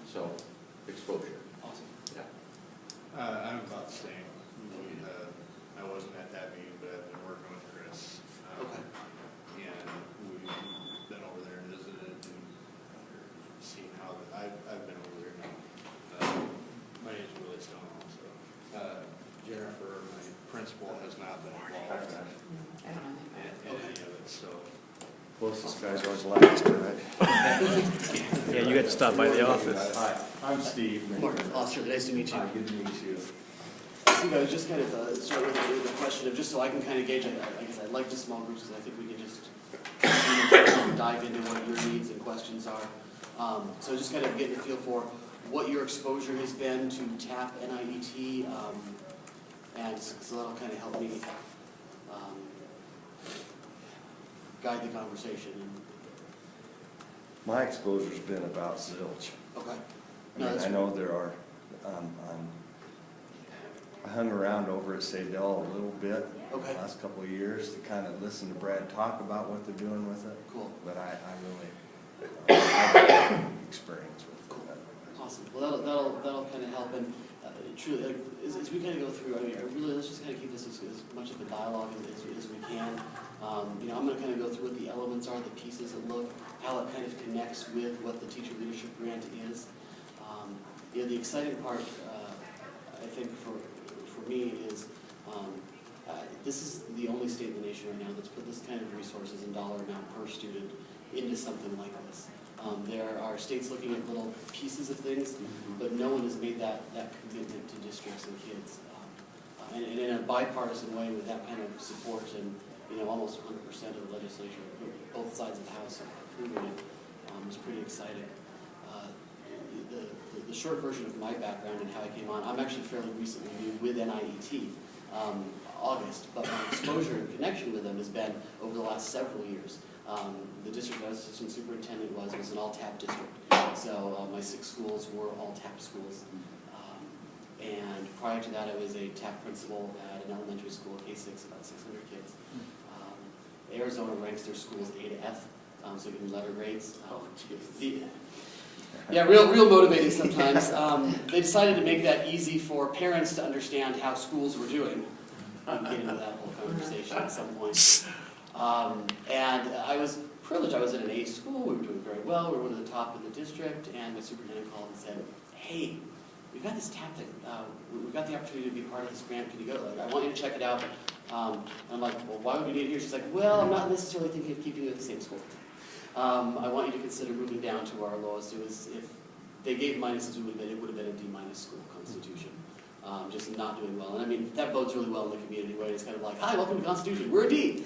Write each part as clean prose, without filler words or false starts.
So, exposure. Awesome. Yeah. I'm about the same. I wasn't at that meeting, but I've been working with Chris. Okay. And we've been over there and visited and seen how, I've been over there now. My name's Willie Stone also. Jennifer, my principal, has not been involved in any of it, so. Closest guy's always last, right? Yeah, you got to stop by the office. Hi, I'm Steve. Morning, Officer. Nice to meet you. Hi, good to meet you. Steve, I was just kind of start with a question of just so I can kind of gauge. I guess I like the small groups because I think we can just dive into what your needs and questions are. So just kind of getting a feel for what your exposure has been to TAP, NIET, and so that'll kind of help me guide the conversation. My exposure's been about zilch. Okay. I know there are, I hung around over at Sadell a little bit the last couple of years to kind of listen to Brad talk about what they're doing with it. Cool. But I really have experience with it. Awesome. Well, that'll kind of help. And truly, like, as we kind of go through, I mean, let's just kind of keep this as much of a dialogue as we can. You know, I'm going to kind of go through what the elements are, the pieces that look, how it kind of connects with what the teacher leadership grant is. You know, the exciting part, I think, for me is this is the only state in the nation right now that's put this kind of resources and dollar amount per student into something like this. There are states looking at little pieces of things, but no one has made that commitment to districts and kids. And in a bipartisan way with that kind of support and, you know, almost 100% of the legislature, both sides of the House approving it, was pretty exciting. The short version of my background and how I came on, I'm actually fairly recently new with NIET, August, but my exposure and connection with them has been over the last several years. The district I was assistant superintendent was an all-TAP district, so my 6 schools were all TAP schools. And prior to that, I was a TAP principal at an elementary school, K6, about 600 kids. Arizona ranks their schools A to F, so you can letter grades. Yeah, real motivating sometimes. They decided to make that easy for parents to understand how schools were doing. We can get into that whole conversation at some point. And I was privileged. I was at an A school. We were doing very well. We were one of the top in the district. And my superintendent called and said, "Hey, we've got this TAP thing. We've got the opportunity to be part of this grant. Can you go? Like, I want you to check it out." And I'm like, "Well, why would we need it here?" She's like, "Well, I'm not necessarily thinking of keeping you at the same school. I want you to consider moving down to our lowest." It was, if they gave minuses, it would have been a D- school Constitution. Just not doing well. And I mean, that bodes really well in the community, right? It's kind of like, "Hi, welcome to Constitution. We're a D."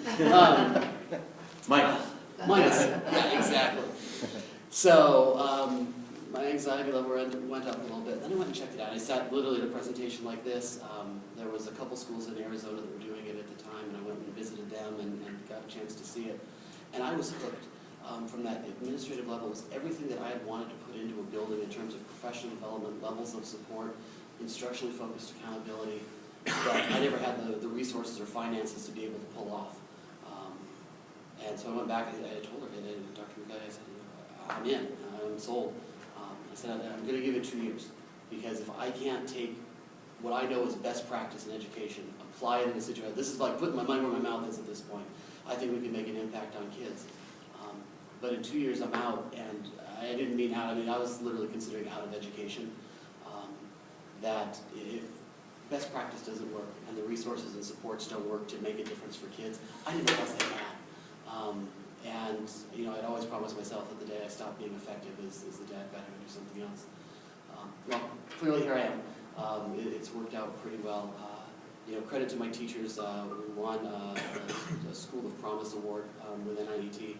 Minus. Yeah, exactly. So my anxiety level went up a little bit. Then I went and checked it out. I sat literally at a presentation like this. There was a couple schools in Arizona that were doing it at the time, and I went and visited them and got a chance to see it. And I was hooked. From that administrative level, it was everything that I had wanted to put into a building in terms of professional development, levels of support, instructionally focused accountability, that I never had the resources or finances to be able to pull off. And so I went back and I told her, and Dr. McGuy, I said, "I'm in, I'm sold." I said, "I'm going to give it 2 years, because if I can't take what I know is best practice in education, apply it in a situation, this is like putting my money where my mouth is at this point, I think we can make an impact on kids." But in 2 years, I'm out, and I didn't mean out. I mean, I was literally considering out of education. That if best practice doesn't work and the resources and supports don't work to make a difference for kids, I didn't know what else they had. And you know, I'd always promised myself that the day I stopped being effective is the day I've got to do something else. Well, clearly here I am. It's worked out pretty well. You know, credit to my teachers. We won a School of Promise Award with NIET.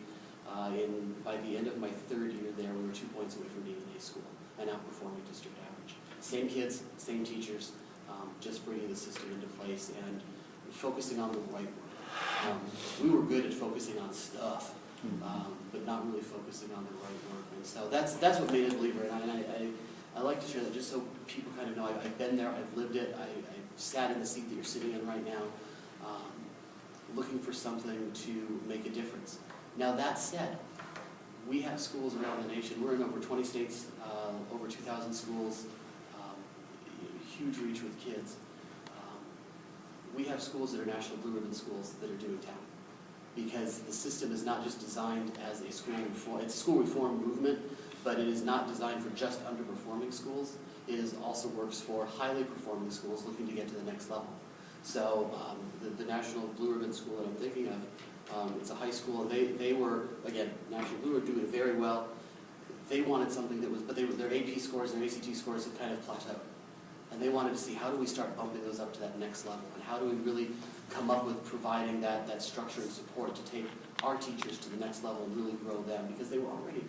By the end of my 3rd year there, we were 2 points away from being an A school and outperforming district average. Same kids, same teachers, just bringing the system into place and focusing on the right work. We were good at focusing on stuff, but not really focusing on the right work. And so that's what made it a believer. And I like to share that just so people kind of know I've been there, I've lived it, I've sat in the seat that you're sitting in right now, looking for something to make a difference. Now that said, we have schools around the nation. We're in over 20 states, over 2,000 schools, huge reach with kids. We have schools that are National Blue Ribbon schools that are doing TAP, because the system is not just designed as a school reform, it's a school reform movement, but it is not designed for just underperforming schools. It also works for highly performing schools looking to get to the next level. So the National Blue Ribbon school that I'm thinking of, it's a high school, and they were, again, National Blue Ribbon doing very well. They wanted something that was, but their AP scores and their ACT scores had kind of plateaued. And they wanted to see, how do we start bumping those up to that next level? And how do we really come up with providing that structure and support to take our teachers to the next level and really grow them? Because they were already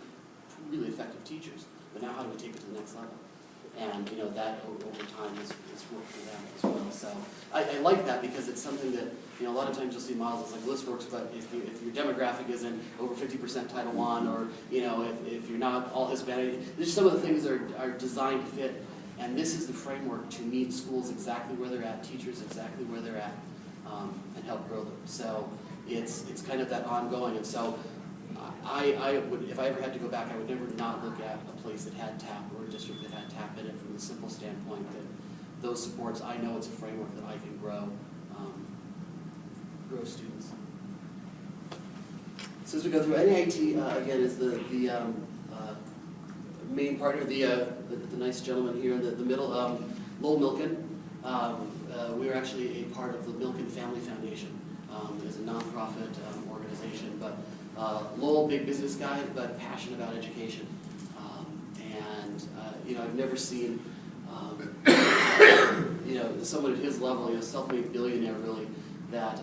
really effective teachers. But now how do we take it to the next level? And that over time is work for them as well. So I like that, because it's something that, a lot of times you'll see models like, well, this works, but if your demographic isn't over 50% Title I, or if you're not all Hispanic, there's some of the things that are designed to fit. And this is the framework to meet schools exactly where they're at, teachers exactly where they're at, and help grow them. So it's kind of that ongoing. And so I would, if I ever had to go back, I would never not look at a place that had TAP or a district that had TAP in it, from the simple standpoint that those supports, I know it's a framework that I can grow students. So as we go through, NAIT again is the main partner, the nice gentleman here in the middle, Lowell Milken. We are actually a part of the Milken Family Foundation. It's a nonprofit organization, but Lowell, big business guy, but passionate about education. I've never seen someone at his level, self-made billionaire really, that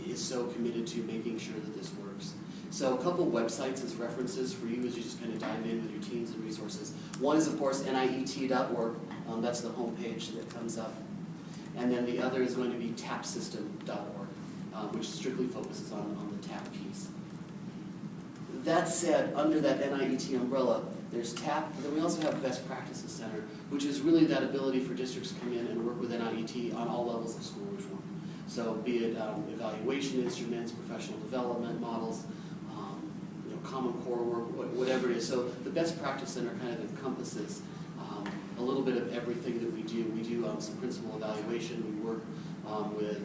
is so committed to making sure that this works. So a couple websites as references for you as you just kind of dive in with your teams and resources. One is, of course, NIET.org. That's the homepage that comes up. And then the other is going to be tapsystem.org, which strictly focuses on the TAP piece. That said, under that NIET umbrella, there's TAP, but then we also have Best Practices Center, which is really that ability for districts to come in and work with NIET on all levels of school reform. So be it evaluation instruments, professional development models, Common Core work, whatever it is. So the Best Practice Center kind of encompasses a little bit of everything that we do. We do some principal evaluation. We work with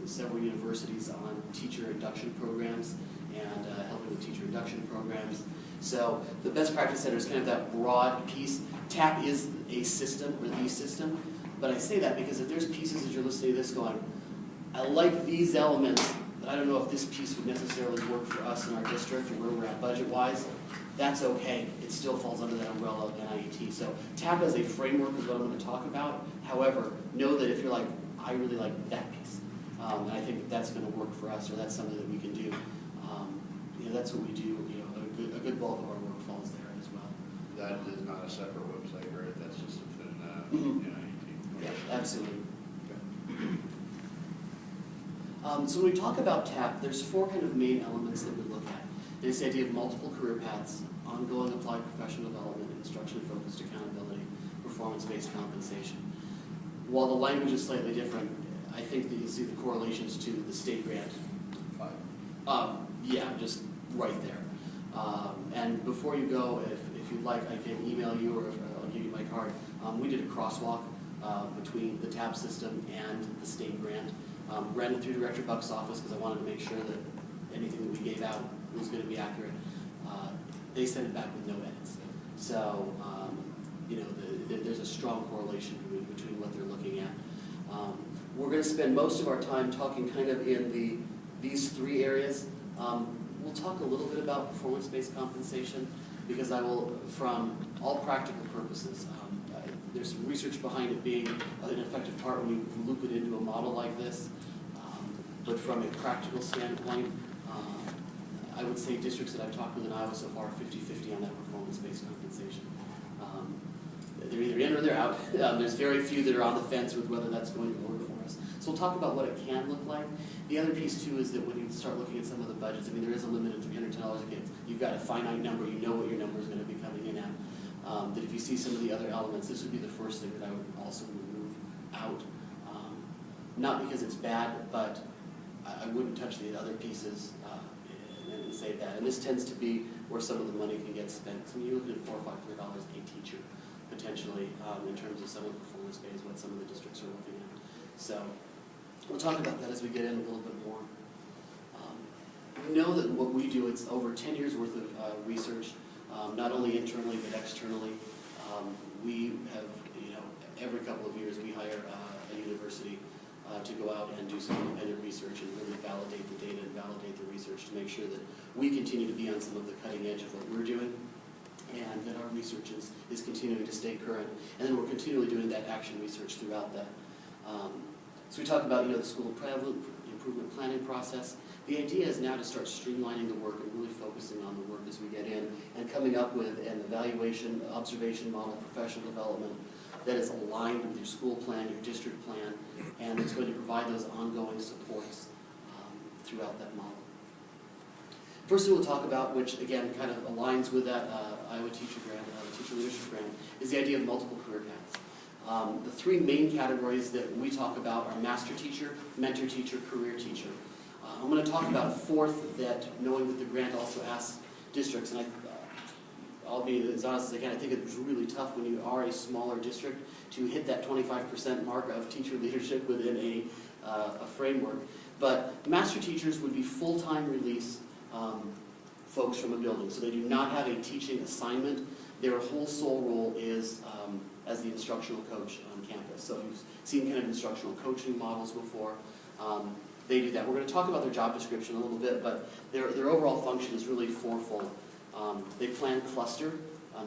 several universities on teacher induction programs and helping with teacher induction programs. So the Best Practice Center is kind of that broad piece. TAP is a system, or the system, but I say that because if there's pieces as you're listening to this going, I like these elements, but I don't know if this piece would necessarily work for us in our district or where we're at budget-wise, that's okay. It still falls under that umbrella of NIET. So TAP as a framework is what I'm going to talk about. However, know that if you're like, I really like that piece, and I think that's going to work for us, or that's something that we can do, that's what we do. A good bulk of our work falls there as well. That is not a separate website, right? That's just within NIET. Yeah, absolutely. So when we talk about TAP, there's four kind of main elements that we look at. There's the idea of multiple career paths, ongoing applied professional development, instruction-focused accountability, performance-based compensation. While the language is slightly different, I think that you'll see the correlations to the state grant. Yeah, just right there. And before you go, if you'd like, I can email you, or I'll give you my card. We did a crosswalk between the TAP system and the state grant. Ran it through Director Buck's office because I wanted to make sure that anything that we gave out was going to be accurate. They sent it back with no edits. So, there's a strong correlation between what they're looking at. We're going to spend most of our time talking kind of in these three areas. We'll talk a little bit about performance-based compensation because I will, from all practical purposes, there's some research behind it being an effective part when you loop it into a model like this. But from a practical standpoint, I would say districts that I've talked with in Iowa so far are 50-50 on that performance-based compensation. They're either in or they're out. There's very few that are on the fence with whether that's going to work for us. So we'll talk about what it can look like. The other piece too is that when you start looking at some of the budgets, I mean, there is a limit of $310 a kid. You've got a finite number. You know what your number is going to be coming in at. That if you see some of the other elements, this would be the first thing that I would also remove out. Not because it's bad, but I wouldn't touch the other pieces. And can save that. And this tends to be where some of the money can get spent. So you're looking at $400 or $500 a teacher, potentially, in terms of some of the performance pays, what some of the districts are looking at. So we'll talk about that as we get in a little bit more. Know that what we do, it's over 10 years worth of research, not only internally but externally. We have, every couple of years we hire a university to go out and do some independent research and really validate the data and validate the research to make sure that we continue to be on some of the cutting edge of what we're doing, and that our research is continuing to stay current. And then we're continually doing that action research throughout that. So we talk about the school improvement planning process. The idea is now to start streamlining the work and really focusing on the work as we get in and coming up with an evaluation, observation model, professional development that is aligned with your school plan, your district plan, and it's going to provide those ongoing supports throughout that model. First thing we'll talk about, which again kind of aligns with that Iowa Teacher Grant, Teacher Leadership Grant, is the idea of multiple career paths. The three main categories that we talk about are master teacher, mentor teacher, career teacher. I'm going to talk about a fourth that, knowing that the grant also asks districts, and I'll be as honest as I can, I think it's really tough when you are a smaller district to hit that 25% mark of teacher leadership within a framework. But master teachers would be full-time release folks from a building, so they do not have a teaching assignment. Their whole sole role is as the instructional coach on campus. So if you've seen kind of instructional coaching models before, they do that. We're going to talk about their job description a little bit, but their overall function is really fourfold. They plan cluster.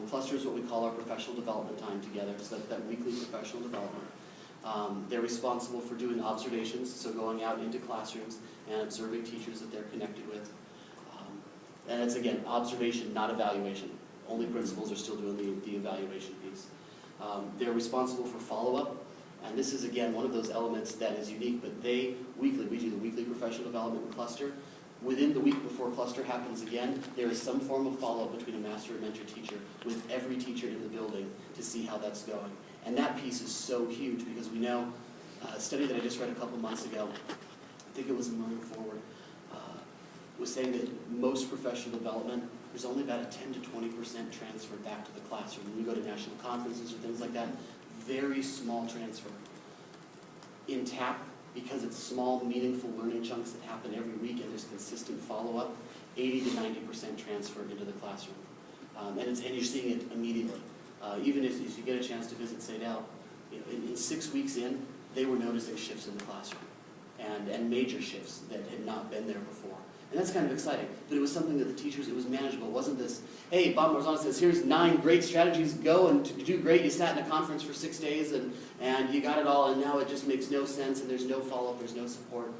Cluster is what we call our professional development time together, so that's that weekly professional development. They're responsible for doing observations, so going out into classrooms and observing teachers that they're connected with. And it's, again, observation, not evaluation. Only principals are still doing the evaluation piece. They're responsible for follow-up. And this is, again, one of those elements that is unique, but we do the weekly professional development cluster. Within the week before cluster happens again, there is some form of follow-up between a master and mentor teacher with every teacher in the building to see how that's going. And that piece is so huge because we know, a study that I just read a couple months ago, I think it was in Learning Forward, was saying that most professional development, there's only about a 10 to 20% transfer back to the classroom. When you go to national conferences or things like that, very small transfer. In TAP, because it's small, meaningful learning chunks that happen every week and there's consistent follow-up, 80 to 90% transfer into the classroom. And you're seeing it immediately. Even if you get a chance to visit St. Al, in 6 weeks in, they were noticing shifts in the classroom and major shifts that had not been there before. And that's kind of exciting. But it was something that the teachers, it was manageable. It wasn't this, hey, Bob Marzano says, here's 9 great strategies, go and do great. You sat in a conference for 6 days and you got it all, and now it just makes no sense, and there's no follow-up, there's no support.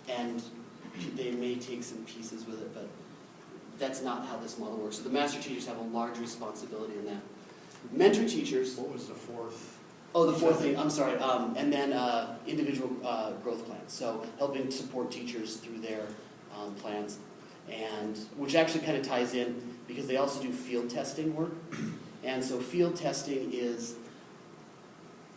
And they may take some pieces with it, but that's not how this model works. So the master teachers have a large responsibility in that. Mentor teachers... What was the fourth? Oh, the fourth thing, I'm sorry. And then individual growth plans. So helping support teachers through their plans, and which actually kind of ties in because they also do field testing work. And so field testing is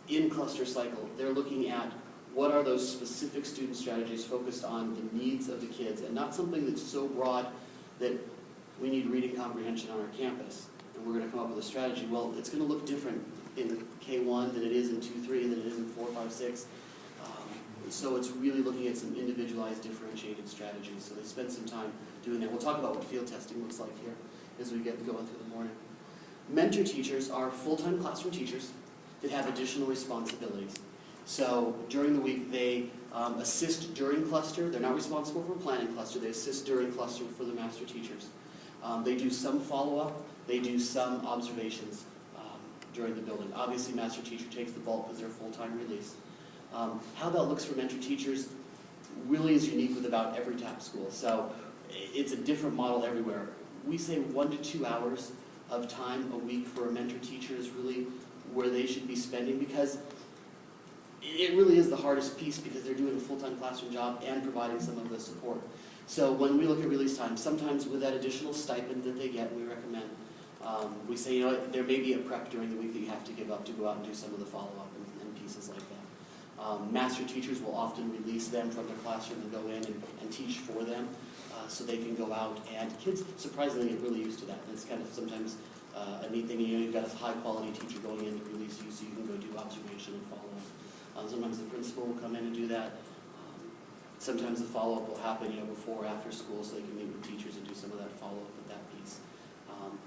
in cluster cycle. They're looking at what are those specific student strategies focused on the needs of the kids, and not something that's so broad that we need reading comprehension on our campus and we're going to come up with a strategy. Well, it's going to look different in K1 than it is in 2-3 than it is in 4-5-6. So it's really looking at some individualized, differentiated strategies. So they spend some time doing that. We'll talk about what field testing looks like here as we get going through the morning. Mentor teachers are full-time classroom teachers that have additional responsibilities. So during the week, they assist during cluster. They're not responsible for planning cluster. They assist during cluster for the master teachers. They do some follow-up. They do some observations during the building. Obviously, master teacher takes the bulk because they're full-time release. How that looks for mentor teachers really is unique with about every TAP school. So it's a different model everywhere. We say 1 to 2 hours of time a week for a mentor teacher is really where they should be spending, because it really is the hardest piece because they're doing a full-time classroom job and providing some of the support. So when we look at release time, sometimes with that additional stipend that they get, we recommend, we say, there may be a prep during the week that you have to give up to go out and do some of the follow-up and pieces like that. Master teachers will often release them from their classroom and go in and teach for them. so they can go out, and kids surprisingly get really used to that. And it's kind of sometimes a neat thing. You've got a high-quality teacher going in to release you so you can go do observation and follow-up. Sometimes the principal will come in and do that. Sometimes the follow-up will happen, before or after school, so they can meet with teachers and do some of that follow-up with that piece.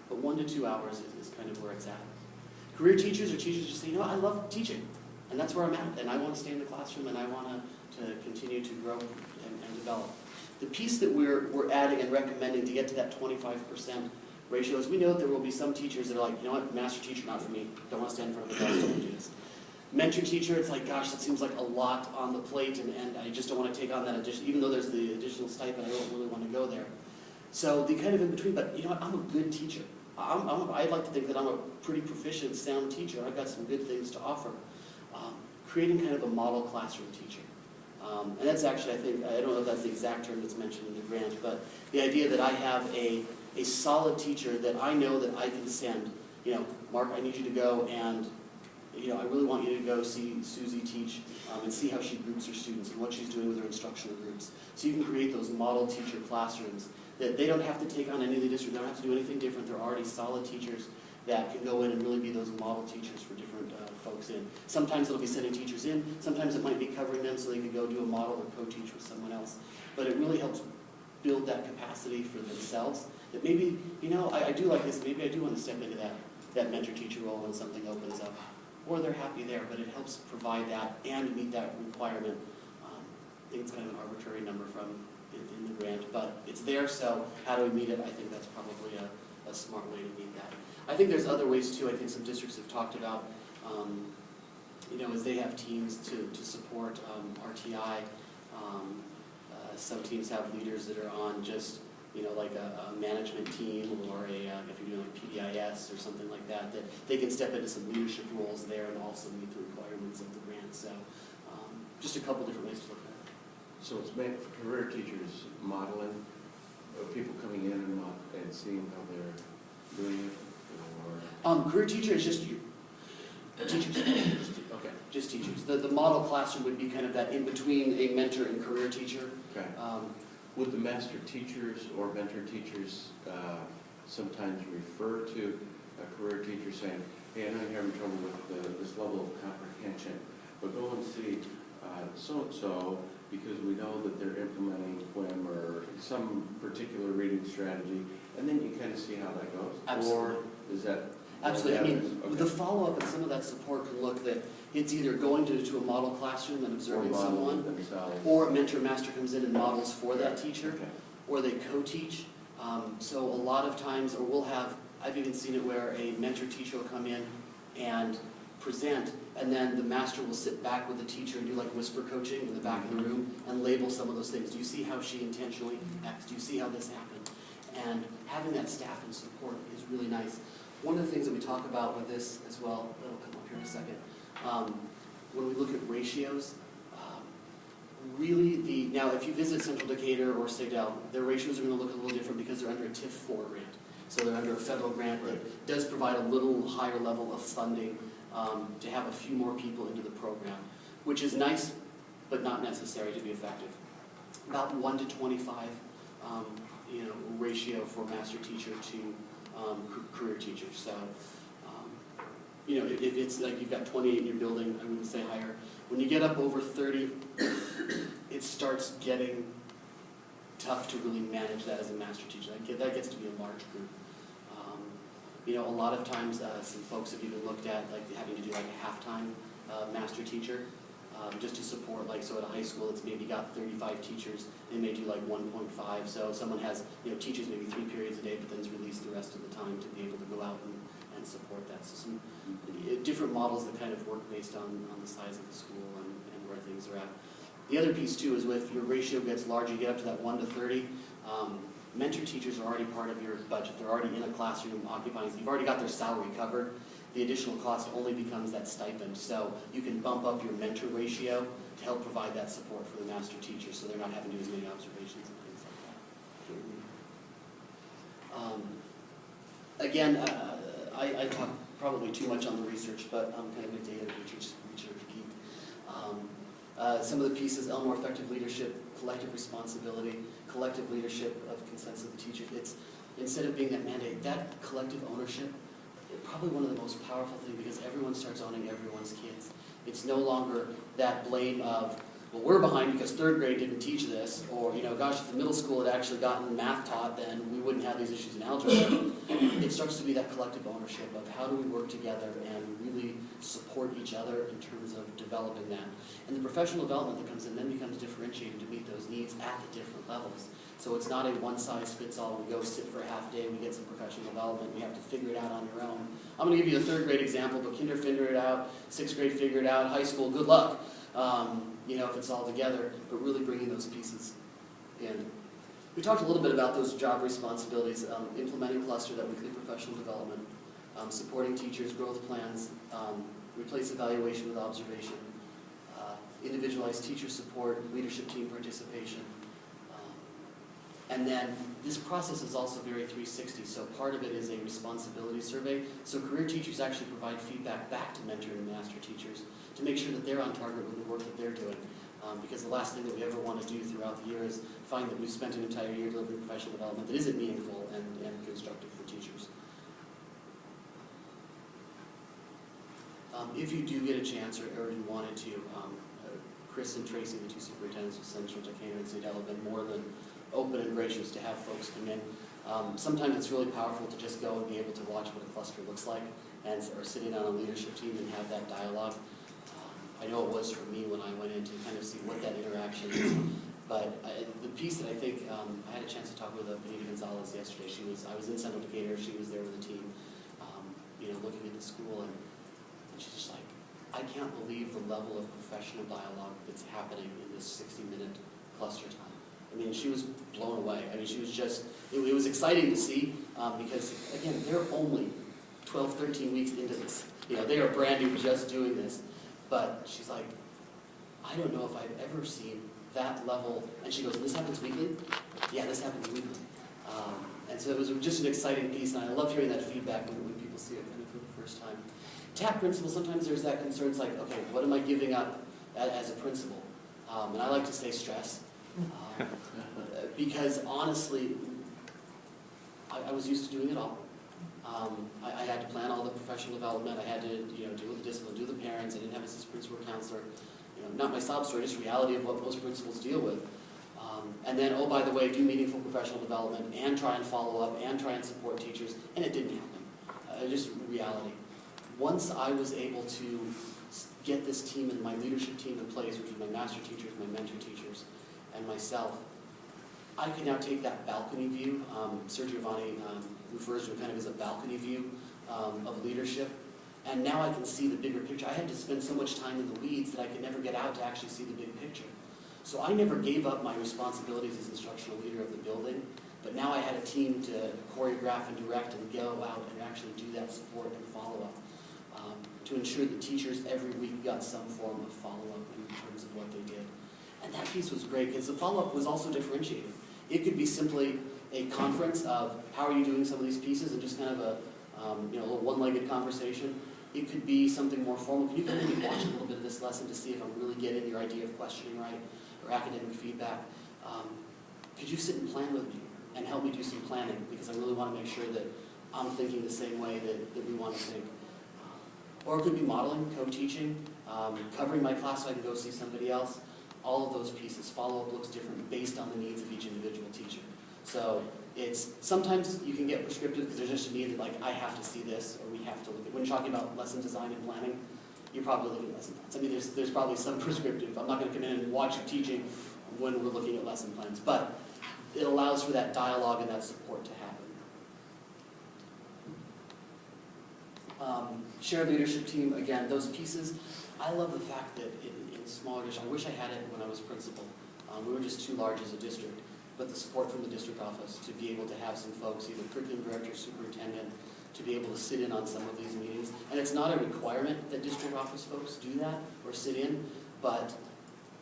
But 1 to 2 hours is kind of where it's at. Career teachers or teachers just say, I love teaching, and that's where I'm at, and I want to stay in the classroom, and I want to continue to grow and develop. The piece that we're adding and recommending to get to that 25% ratio is we know that there will be some teachers that are like, master teacher, not for me. Don't want to stand in front of the class, don't want to do this. Mentor teacher, it's like, gosh, that seems like a lot on the plate, and I just don't want to take on that addition, even though there's the additional stipend, I don't really want to go there. So the kind of in between, but I'm a good teacher. I'd like to think that I'm a pretty proficient, sound teacher. I've got some good things to offer. Creating kind of a model classroom teacher. And that's actually, I think, I don't know if that's the exact term that's mentioned in the grant, but the idea that I have a solid teacher that I know that I can send, Mark, I need you to go and, I really want you to go see Susie teach and see how she groups her students and what she's doing with her instructional groups. So you can create those model teacher classrooms that they don't have to take on any of the district, they don't have to do anything different. They're already solid teachers that can go in and really be those model teachers for different folks in. Sometimes it'll be sending teachers in, sometimes it might be covering them so they could go do a model or co-teach with someone else. But it really helps build that capacity for themselves. That maybe, I do like this, maybe I do want to step into that mentor-teacher role when something opens up. Or they're happy there, but it helps provide that and meet that requirement. I think it's kind of an arbitrary number in the grant, but it's there, so how do we meet it? I think that's probably a smart way to meet that. I think there's other ways too. I think some districts have talked about, as they have teams to support RTI. Some teams have leaders that are on just, like a management team or if you're doing like PBIS or something like that, that they can step into some leadership roles there and also meet the requirements of the grant. So just a couple different ways to look at it. So it's meant for career teachers modeling, people coming in and seeing how they're doing it? Or? Career teacher is just you. Teachers. Okay. Just teachers. The model classroom would be kind of that in between a mentor and career teacher. Okay. Would the master teachers or mentor teachers sometimes refer to a career teacher saying, hey, I know you're having trouble with this level of comprehension, but go and see so-and-so because we know that they're implementing QUIM or some particular reading strategy, and then you kind of see how that goes? Absolutely. Or is that... Absolutely. I mean, okay. The follow-up and some of that support can look that it's either going to a model classroom and observing someone, or a mentor-master comes in and models for that teacher, okay. or they co-teach. So a lot of times, or we'll have, I've even seen it where a mentor teacher will come in and present, and then the master will sit back with the teacher and do like whisper coaching in the back of the room and label some of those things. Do you see how she intentionally acts? Do you see how this happened? And having that staff and support is really nice. One of the things that we talk about with this as well, that'll come up here in a second, when we look at ratios, really now if you visit Central Decatur or Sedell, their ratios are going to look a little different because they're under a TIF 4 grant. So they're under a federal grant that does provide a little higher level of funding to have a few more people into the program, which is nice, but not necessary to be effective. About 1 to 25, ratio for master teacher to career teachers. So, if it's like you've got 28 in your building, I wouldn't say higher. When you get up over 30, it starts getting tough to really manage that as a master teacher. That gets to be a large group. A lot of times some folks have even looked at like having to do like a halftime master teacher just to support, like, so at a high school it's maybe got 35 teachers, they may do like 1.5, so someone has, teaches maybe 3 periods a day but then is released the rest of the time to be able to go out and support that. So some different models that kind of work based on the size of the school and where things are at. The other piece too is if your ratio gets larger, you get up to that 1 to 30, mentor teachers are already part of your budget. They're already in a classroom occupying, so you've already got their salary covered. The additional cost only becomes that stipend. So you can bump up your mentor ratio to help provide that support for the master teacher so they're not having to do as many observations and things like that. Again, I talk probably too much on the research, but I'm kind of a data research geek. Some of the pieces, more effective leadership, collective responsibility, collective leadership of consensus of the teachers. It's, instead of being that mandate, that collective ownership is probably one of the most powerful things, because everyone starts owning everyone's kids. It's no longer that blame of, well, we're behind because third grade didn't teach this, or, you know, gosh, if the middle school had actually gotten math taught, then we wouldn't have these issues in algebra. It starts to be that collective ownership of how do we work together and really support each other in terms of developing that. And the professional development that comes in then becomes differentiated to meet those needs at the different levels. So it's not a one-size-fits-all, we go sit for a half day, we get some professional development, we have to figure it out on your own. I'm going to give you a third grade example, but kinder figure it out, sixth grade figure it out, high school, good luck. You know, if it's all together, but really bringing those pieces in. We talked a little bit about those job responsibilities, implementing cluster, that weekly professional development, supporting teachers' growth plans, replace evaluation with observation, individualized teacher support, leadership team participation. And then this process is also very 360, so part of it is a responsibility survey. So career teachers actually provide feedback back to mentor and master teachers to make sure that they're on target with the work that they're doing. Because the last thing that we ever want to do throughout the year is find that we've spent an entire year delivering professional development that isn't meaningful and constructive for teachers. If you do get a chance, or you wanted to, Chris and Tracy, the two superintendents of Central Decatur and St. L, have been more than open and gracious to have folks come in. Sometimes it's really powerful to just go and be able to watch what a cluster looks like, or sitting on a leadership team and have that dialogue. I know it was for me when I went in to kind of see what that interaction is. But the piece that I think, I had a chance to talk with Benita Gonzalez yesterday. I was in Central Decatur, she was there with the team, you know, looking at the school, and she's just like, I can't believe the level of professional dialogue that's happening in this 60-minute cluster time. I mean, she was blown away. I mean, she was just, it was exciting to see, because, again, they're only 12, 13 weeks into this. You know, they are brand new just doing this. But she's like, I don't know if I've ever seen that level. And she goes, this happens weekly? Yeah, this happens weekly. And so it was just an exciting piece, and I love hearing that feedback when people see it kind of for the first time. TAP principal, sometimes there's that concern. It's like, okay, what am I giving up as a principal? And I like to say stress. Because honestly, I was used to doing it all. I had to plan all the professional development. I had to, you know, deal with the discipline, do the parents. I didn't have an assistant principal or counselor. You know, not my sob story, just reality of what most principals deal with. And then, oh, by the way, do meaningful professional development and try and follow up and try and support teachers. And it didn't happen. Just reality. Once I was able to get this team and my leadership team in place, which was my master teachers, my mentor teachers, and myself, I could now take that balcony view. Sir Giovanni refers to it kind of as a balcony view of leadership. And now I can see the bigger picture. I had to spend so much time in the weeds that I could never get out to actually see the big picture. So I never gave up my responsibilities as instructional leader of the building, but now I had a team to choreograph and direct and go out and actually do that support and follow-up to ensure that teachers every week got some form of follow-up in terms of what they did. And that piece was great because the follow-up was also differentiated. It could be simply a conference of how are you doing some of these pieces and just kind of a you know, a little one-legged conversation. It could be something more formal. Can you come in and watch a little bit of this lesson to see if I'm really getting your idea of questioning right or academic feedback? Could you sit and plan with me and help me do some planning because I really want to make sure that I'm thinking the same way that we want to think. Or it could be modeling, co-teaching, covering my class so I can go see somebody else. All of those pieces. Follow-up looks different based on the needs of each individual teacher. So it's sometimes you can get prescriptive because there's just a need that like I have to see this or we have to look at. When you're talking about lesson design and planning, you're probably looking at lesson plans. I mean, there's probably some prescriptive. I'm not going to come in and watch you teaching when we're looking at lesson plans, but it allows for that dialogue and that support to happen. Shared leadership team, again, those pieces. I love the fact that in smaller districts, I wish I had it when I was principal. We were just too large as a district, but the support from the district office to be able to have some folks, either curriculum director, superintendent, to be able to sit in on some of these meetings. And it's not a requirement that district office folks do that or sit in, but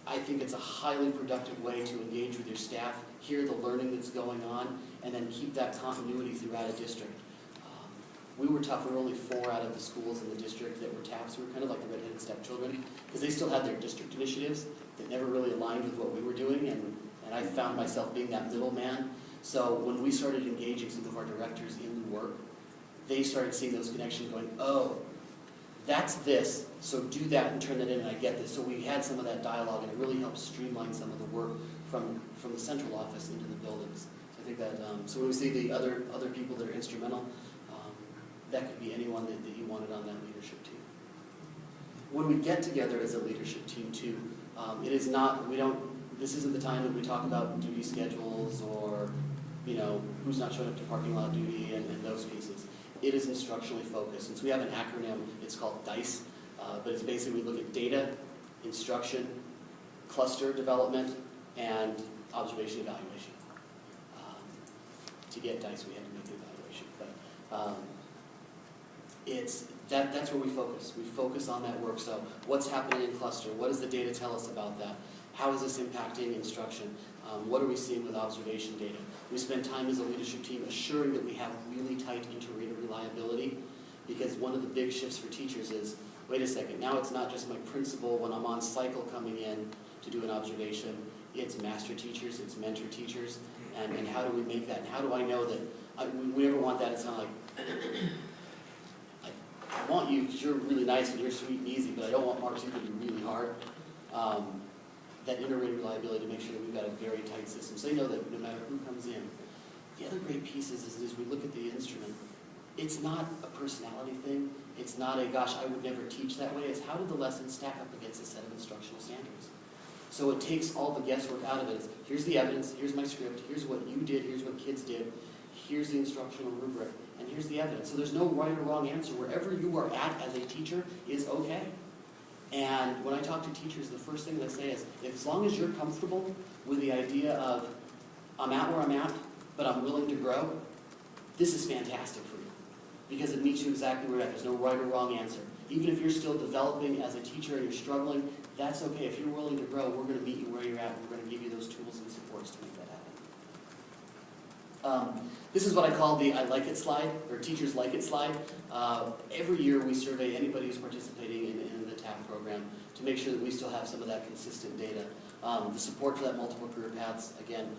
I think it's a highly productive way to engage with your staff, hear the learning that's going on, and then keep that continuity throughout a district. We were tough. We were only 4 out of the schools in the district that were TAPs. We were kind of like the redheaded stepchildren because they still had their district initiatives that never really aligned with what we were doing, and And I found myself being that middleman. So when we started engaging some of our directors in the work, they started seeing those connections going, oh, that's this, so do that and turn that in and I get this. So we had some of that dialogue and it really helped streamline some of the work from the central office into the buildings. So I think that, so when we see the other people that are instrumental, that could be anyone that you wanted on that leadership team. When we get together as a leadership team too, it is not, this isn't the time that we talk about duty schedules or, who's not showing up to parking lot duty and those pieces. It is instructionally focused. And so we have an acronym, it's called DICE, but it's basically we look at data, instruction, cluster development, and observation evaluation. To get DICE, we had to make the evaluation. But that's where we focus. We focus on that work. So what's happening in cluster? What does the data tell us about that? How is this impacting instruction? What are we seeing with observation data? We spend time as a leadership team assuring that we have really tight inter-rater reliability, because one of the big shifts for teachers is, wait a second, now it's not just my principal when I'm on cycle coming in to do an observation, it's master teachers, it's mentor teachers, and how do we make that? And how do I know that, we never want that, it's not like, I want you because you're really nice and you're sweet and easy, but I don't want Mark Zucker to be really hard. That inter-rater reliability to make sure that we've got a very tight system. So you know that no matter who comes in. The other great piece is we look at the instrument. It's not a personality thing. It's not a, gosh, I would never teach that way. It's how did the lesson stack up against a set of instructional standards? So it takes all the guesswork out of it. It's, here's the evidence, here's my script, here's what you did, here's what kids did, here's the instructional rubric, and here's the evidence. So there's no right or wrong answer. Wherever you are at as a teacher is okay. And when I talk to teachers, the first thing they say is, as long as you're comfortable with the idea of, I'm at where I'm at, but I'm willing to grow, this is fantastic for you. Because it meets you exactly where you're at. There's no right or wrong answer. Even if you're still developing as a teacher and you're struggling, that's okay. If you're willing to grow, we're going to meet you where you're at. We're going to give you those tools and supports to make that happen. This is what I call the I like it slide, or teachers like it slide. Every year we survey anybody who's participating in the TAP program to make sure that we still have some of that consistent data. The support for that multiple career paths, again,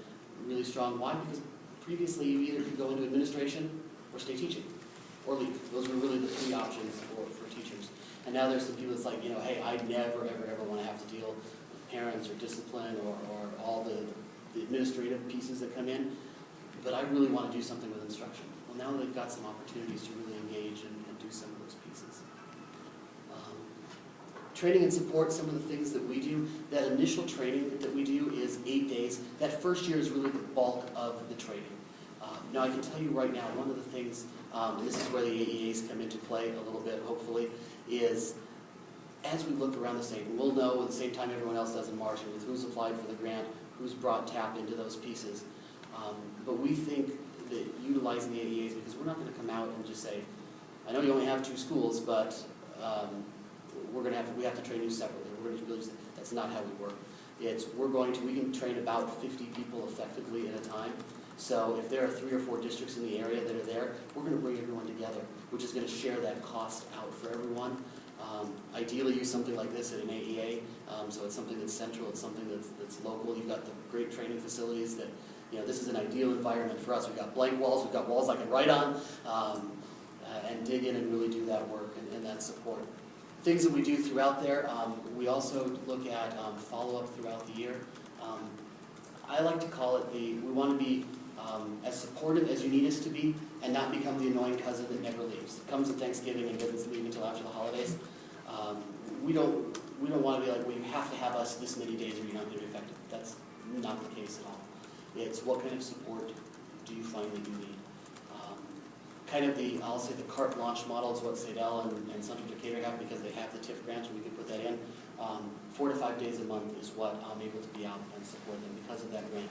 really strong. Why? Because previously you either could go into administration or stay teaching, or leave. Those were really the three options for teachers. And now there's some people that's like, hey, I never, ever want to have to deal with parents or discipline or all the administrative pieces that come in. But I really want to do something with instruction. Well, now they've got some opportunities to really engage and do some of those pieces. Training and support, some of the things that we do. That initial training that we do is 8 days. That first year is really the bulk of the training. Now I can tell you right now, one of the things, and this is where the AEAs come into play a little bit, hopefully, is as we look around the state, and we'll know at the same time everyone else does in March, with who's applied for the grant, who's brought TAP into those pieces. But we think that utilizing the AEAs, because we're not going to come out and just say, I know you only have 2 schools, but we have to train you separately. We're going to really say, that's not how we work. We can train about 50 people effectively at a time. So if there are 3 or 4 districts in the area that are there, we're going to bring everyone together, which is going to share that cost out for everyone. Ideally use something like this at an AEA, so it's something that's central, it's something that's local. You've got the great training facilities that, this is an ideal environment for us. We've got blank walls, we've got walls I can write on, and dig in and really do that work and that support. Things that we do throughout there, we also look at follow-up throughout the year. I like to call it we want to be as supportive as you need us to be and not become the annoying cousin that never leaves. It comes at Thanksgiving and doesn't leave until after the holidays. We don't want to be like, well, you have to have us this many days or you're not going to be effective. That's not the case at all. It's what kind of support do you find that you need? I'll say the carte blanche model is what Sadell and Central Decatur have because they have the TIF grants and we can put that in. 4 to 5 days a month is what I'm able to be out and support them because of that grant.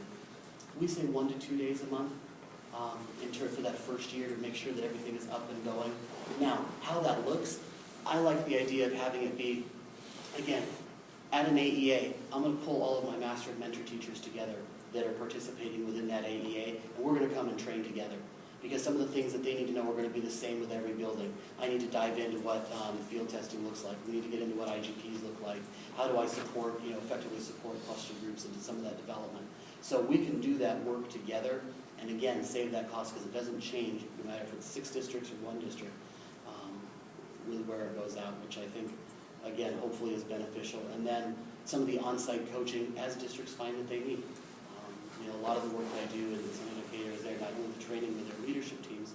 We say 1 to 2 days a month for that first year to make sure that everything is up and going. Now, how that looks, I like the idea of having it be, again, at an AEA, I'm going to pull all of my master and mentor teachers together that are participating within that AEA, and we're going to come and train together. Because some of the things that they need to know are going to be the same with every building. I need to dive into what field testing looks like. We need to get into what IGPs look like. How do I effectively support cluster groups into some of that development? So we can do that work together, and again, save that cost, because it doesn't change, no matter if it's 6 districts or 1 district, with where it goes out, which I think, again, hopefully is beneficial. And then some of the on-site coaching as districts find that they need. A lot of the work that I do in some indicators there, not only the training with their leadership teams,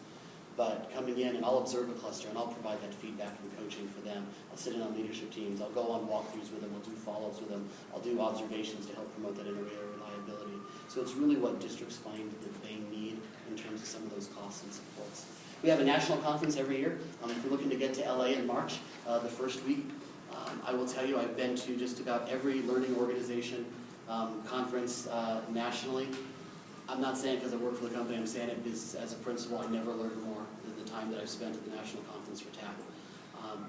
but coming in and I'll observe a cluster and I'll provide that feedback and coaching for them. I'll sit in on leadership teams, I'll go on walkthroughs with them, I'll do follow-ups with them, I'll do observations to help promote that inter-area reliability. So it's really what districts find that they need in terms of some of those costs and supports. We have a national conference every year. If you're looking to get to LA in March, the first week, I will tell you I've been to just about every learning organization conference nationally. I'm not saying it because I work for the company, I'm saying it because as a principal I never learned more than the time that I've spent at the National Conference for TAP.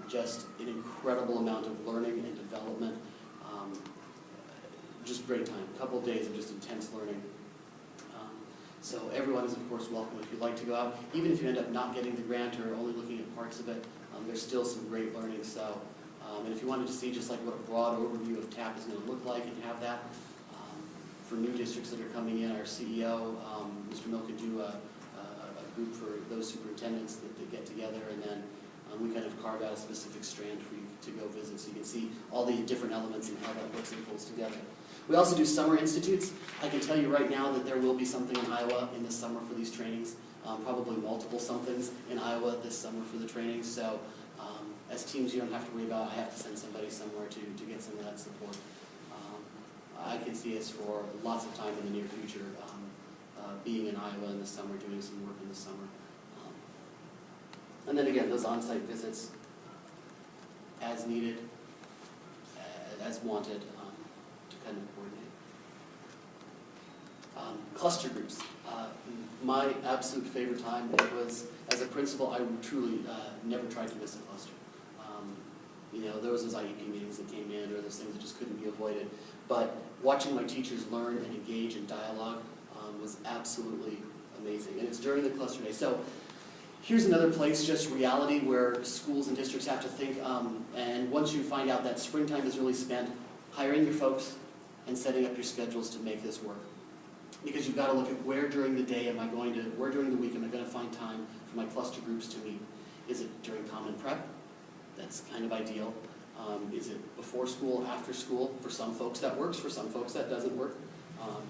Just an incredible amount of learning and development. Just great time, a couple of days of just intense learning. So everyone is of course welcome if you'd like to go out. Even if you end up not getting the grant or only looking at parts of it, there's still some great learning. So, and if you wanted to see just like what a broad overview of TAP is going to look like and have that, for new districts that are coming in, our CEO, Mr. Mill, could do a group for those superintendents that get together, and then we kind of carve out a specific strand for you to go visit so you can see all the different elements and how that works and pulls together. We also do summer institutes. I can tell you right now that there will be something in Iowa in the summer for these trainings, probably multiple somethings in Iowa this summer for the trainings. So as teams, you don't have to worry about I have to send somebody somewhere to get some of that support. I can see us for lots of time in the near future being in Iowa in the summer, doing some work in the summer. And then again, those on-site visits as needed, as wanted, to kind of coordinate. Cluster groups. My absolute favorite time was, as a principal, I truly never tried to miss a cluster. There was those IEP meetings that came in, or those things that just couldn't be avoided. But watching my teachers learn and engage in dialogue was absolutely amazing. And it's during the cluster day. So here's another place, just reality, where schools and districts have to think. And once you find out that springtime is really spent hiring your folks and setting up your schedules to make this work. Because you've got to look at where during the day where during the week am I going to find time for my cluster groups to meet? Is it during common prep? That's kind of ideal. Is it before school, after school? For some folks that works, for some folks that doesn't work.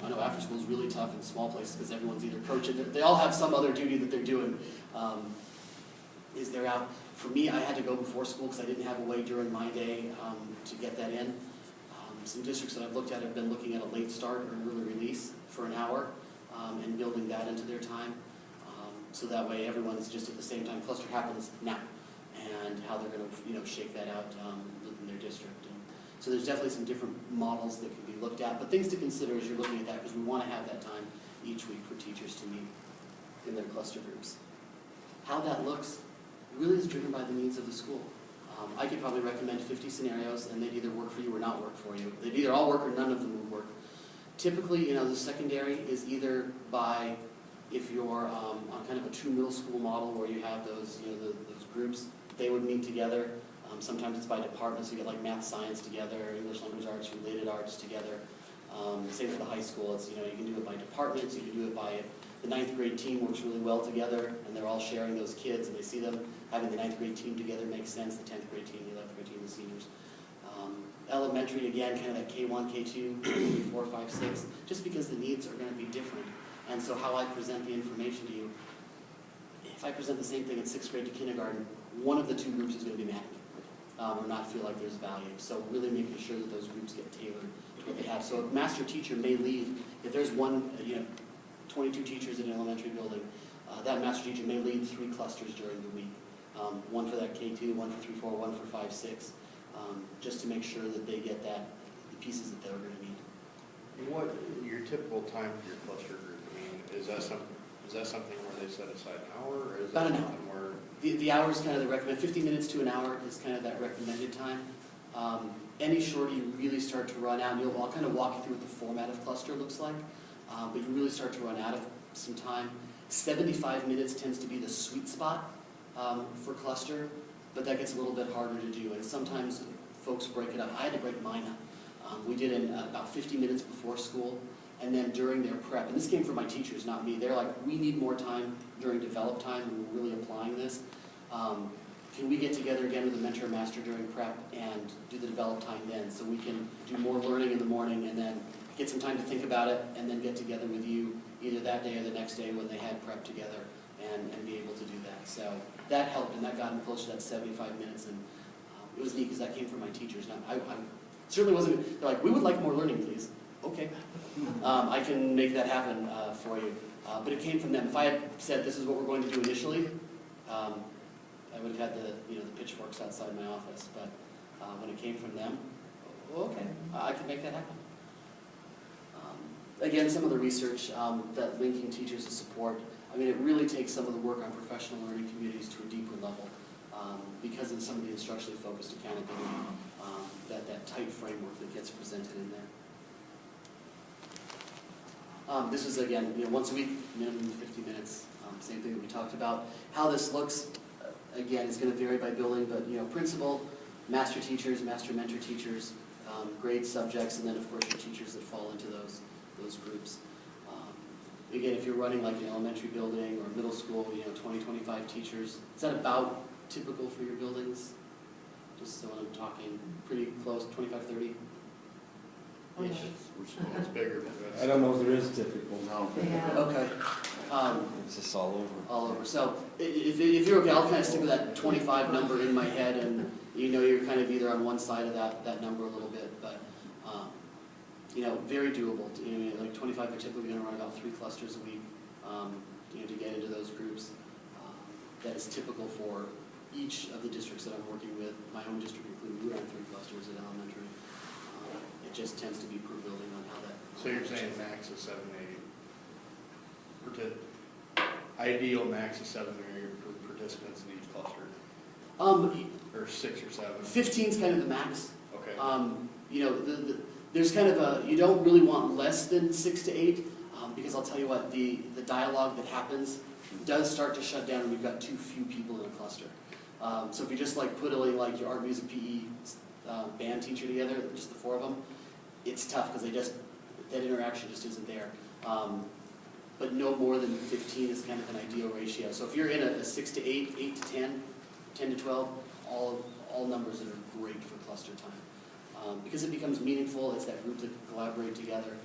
I know after school is really tough in small places because everyone's either coaching, they all have some other duty that they're doing. Is they're out. For me, I had to go before school because I didn't have a way during my day to get that in. Some districts that I've looked at have been looking at a late start or an early release for an hour and building that into their time. So that way everyone's just at the same time. Cluster happens now, and how they're going to shake that out within their district. And so there's definitely some different models that can be looked at, but things to consider as you're looking at that, because we want to have that time each week for teachers to meet in their cluster groups. How that looks really is driven by the needs of the school. I could probably recommend 50 scenarios, and they'd either work for you or not work for you. They'd either all work or none of them would work. Typically, the secondary is either by, if you're on kind of a true middle school model where you have those, those groups, they would meet together. Sometimes it's by department, so you get like math, science together, English, language arts, related arts together. Same for the high school. It's, you can do it by departments. You can do it by if the 9th grade team works really well together and they're all sharing those kids and they see them having the 9th grade team together makes sense. The 10th grade team, the 11th grade team, the seniors. Elementary, again, kind of that K1, K2, 3, 4, 5, 6, just because the needs are going to be different. And so how I present the information to you, if I present the same thing in 6th grade to kindergarten, one of the two groups is going to be mad at me or not feel like there's value. So really making sure that those groups get tailored to what they have. So a master teacher may lead, if there's 22 teachers in an elementary building, that master teacher may lead 3 clusters during the week. One for that K2, one for 3, 4, one for 5, 6, just to make sure that they get the pieces that they're going to need. What your typical time for your cluster group? I mean, is that something where they set aside an hour, or is about that an hour? Something where the hour is kind of the recommended. 50 minutes to an hour is kind of that recommended time. Any shorter, you really start to run out. And I'll kind of walk you through what the format of cluster looks like, but you really start to run out of some time. 75 minutes tends to be the sweet spot for cluster, but that gets a little bit harder to do, and sometimes folks break it up. I had to break mine up. We did it about 50 minutes before school, and then during their prep, and this came from my teachers, not me, they're like, we need more time during develop time, and we're really applying this. Can we get together again with the mentor master during prep and do the develop time then, so we can do more learning in the morning and then get some time to think about it, and then get together with you either that day or the next day when they had prep together, and be able to do that. So that helped, and that got them close to that 75 minutes, and it was neat because that came from my teachers. Now, I certainly wasn't, they're like, we would like more learning, please. Okay, I can make that happen for you. But it came from them. If I had said this is what we're going to do initially, I would have had the pitchforks outside my office. But when it came from them, okay, I can make that happen. Again, some of the research that linking teachers to support, I mean, it really takes some of the work on professional learning communities to a deeper level because of some of the instructionally focused accountability, that tight framework that gets presented in there. This is, again, once a week, minimum 50 minutes, same thing that we talked about. How this looks, again, is going to vary by building, but principal, master teachers, master mentor teachers, grade subjects, and then of course your teachers that fall into those groups. Again, if you're running like an elementary building or middle school, 20, 25 teachers, is that about typical for your buildings? Just so I'm talking pretty close, 25, 30? It's bigger. I don't know if there is typical. No. Yeah. Okay. It's just all over. All over. So if you're okay, I'll kind of stick with that 25 number in my head, and you're kind of either on one side of that number a little bit, but very doable. Like 25, are typically going to run about 3 clusters a week. To get into those groups. That is typical for each of the districts that I'm working with. My own district included, we run 3 clusters at elementary. It just tends to be per building on how that. So you're saying max of 7 to 8, ideal max of 7 or 8 participants in each cluster? Or 6 or 7? 15 is kind of the max. Okay. There's kind of you don't really want less than 6 to 8, because I'll tell you what, the dialogue that happens does start to shut down when you've got too few people in a cluster. So if you just put like your art, music, PE band teacher together, just the 4 of them, it's tough because that interaction just isn't there. But no more than 15 is kind of an ideal ratio. So if you're in a 6 to 8, 8 to 10, 10 to 12, all numbers that are great for cluster time. Because it becomes meaningful, it's that group that can collaborate together.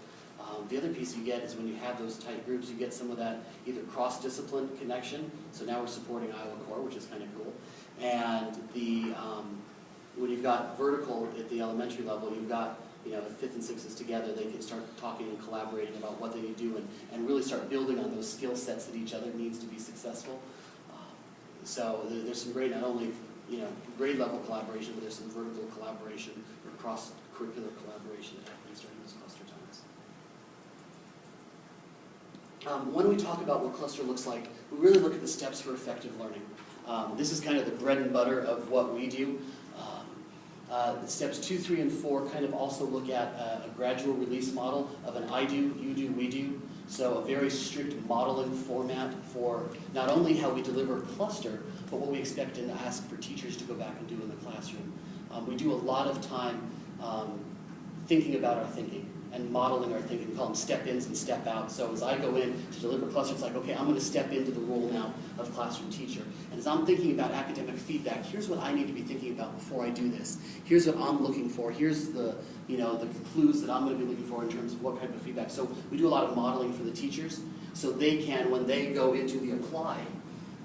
The other piece you get is when you have those tight groups, you get some of that either cross-discipline connection. So now we're supporting Iowa Core, which is kind of cool. And when you've got vertical at the elementary level, you've got the 5th and 6s together. They can start talking and collaborating about what they need to do and really start building on those skill sets that each other needs to be successful. So there's some great, not only grade level collaboration, but there's some vertical collaboration or cross-curricular collaboration that happens during those cluster times. When we talk about what cluster looks like, we really look at the steps for effective learning. This is kind of the bread and butter of what we do. The steps 2, 3, and 4 kind of also look at a gradual release model of an I do, you do, we do. So a very strict modeling format for not only how we deliver cluster, but what we expect and ask for teachers to go back and do in the classroom. We do a lot of time thinking about our thinking and modeling our thinking. We call them step-ins and step-outs. So as I go in to deliver cluster, it's like, okay, I'm going to step into the role now of classroom teacher. And as I'm thinking about academic feedback, here's what I need to be thinking about before I do this. Here's what I'm looking for. Here's the clues that I'm going to be looking for in terms of what type of feedback. So we do a lot of modeling for the teachers, so they can, when they go into the apply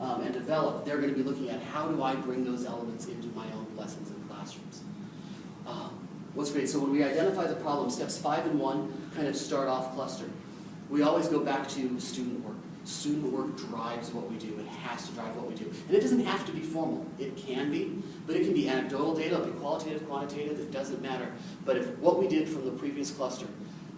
and develop, they're going to be looking at how do I bring those elements into my own lessons and classrooms. What's great, so when we identify the problem, steps 5 and 1 kind of start off cluster. We always go back to student work. Student work drives what we do. It has to drive what we do. And it doesn't have to be formal. It can be, but it can be anecdotal data, it'll be qualitative, quantitative, it doesn't matter. But if what we did from the previous cluster,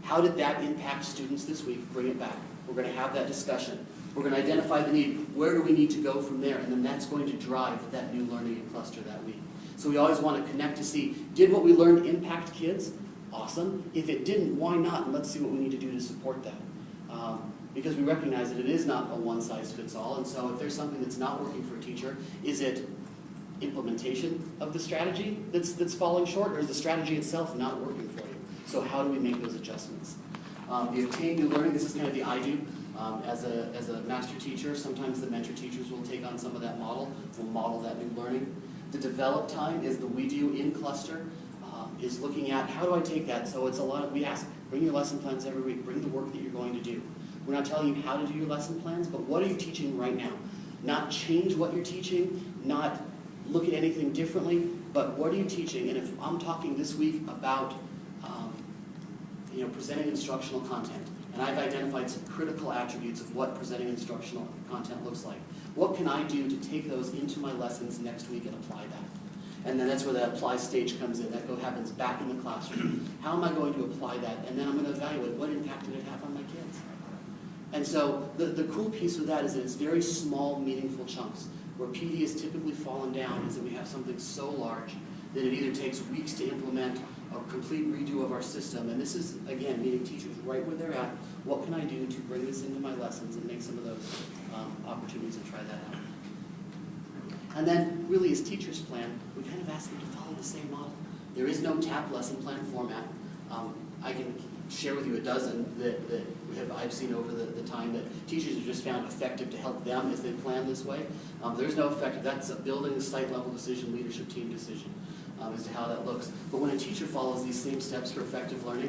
how did that impact students this week? Bring it back. We're going to have that discussion. We're going to identify the need. Where do we need to go from there? And then that's going to drive that new learning in cluster that week. So we always want to connect to see, did what we learned impact kids? Awesome. If it didn't, why not? And let's see what we need to do to support that. Because we recognize that it is not a one-size-fits-all. And so if there's something that's not working for a teacher, is it implementation of the strategy that's falling short, or is the strategy itself not working for you? So how do we make those adjustments? The obtain new learning, this is kind of the I do. As a master teacher, sometimes the mentor teachers will take on some of that model, will model that new learning. The develop time is the we do in cluster, is looking at how do I take that. So it's a lot of, we ask, bring your lesson plans every week, bring the work that you're going to do. We're not telling you how to do your lesson plans, but what are you teaching right now? Not change what you're teaching, not look at anything differently, but what are you teaching? And if I'm talking this week about presenting instructional content, and I've identified some critical attributes of what presenting instructional content looks like, what can I do to take those into my lessons next week and apply that? And then that's where that apply stage comes in. That happens back in the classroom. How am I going to apply that? And then I'm going to evaluate what impact did it have on my kids. And so the cool piece with that is that it's very small, meaningful chunks. Where PD has typically fallen down is that we have something so large that it either takes weeks to implement a complete redo of our system. And this is, again, meeting teachers right where they're at. What can I do to bring this into my lessons and make some of those opportunities and try that out? And then, really, as teachers plan, we kind of ask them to follow the same model. There is no TAP lesson plan format. I can share with you a dozen that I've seen over the time that teachers have just found effective to help them as they plan this way. There's no effective, that's a building site level decision, leadership team decision as to how that looks. But when a teacher follows these same steps for effective learning,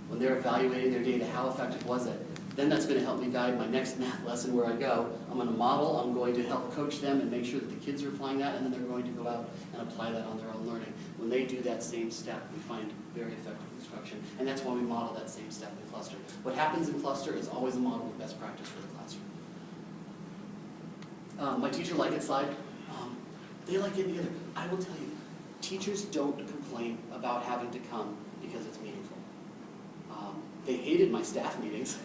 when they're evaluating their data, how effective was it? Then that's going to help me guide my next math lesson where I go. I'm going to model, I'm going to help coach them and make sure that the kids are applying that, and then they're going to go out and apply that on their own learning. When they do that same step, we find very effective instruction, and that's why we model that same step in cluster. What happens in cluster is always a model of best practice for the classroom. My teacher like it slide, they like getting together. I will tell you, teachers don't complain about having to come because it's meaningful. They hated my staff meetings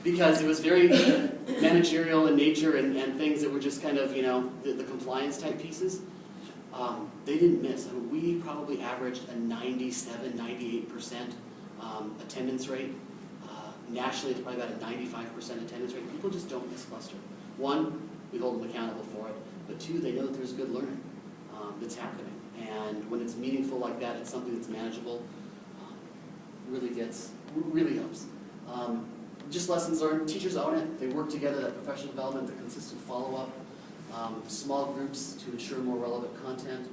because it was very managerial in nature and things that were just kind of, the compliance type pieces. They didn't miss. I mean, we probably averaged a 97, 98% attendance rate. Nationally, it's probably about a 95% attendance rate. People just don't miss cluster. One, we hold them accountable for it, but two, they know that there's good learning that's happening. And when it's meaningful like that, it's something that's manageable, really helps. Just lessons learned, teachers own it. They work together, that professional development, the consistent follow-up, small groups to ensure more relevant content,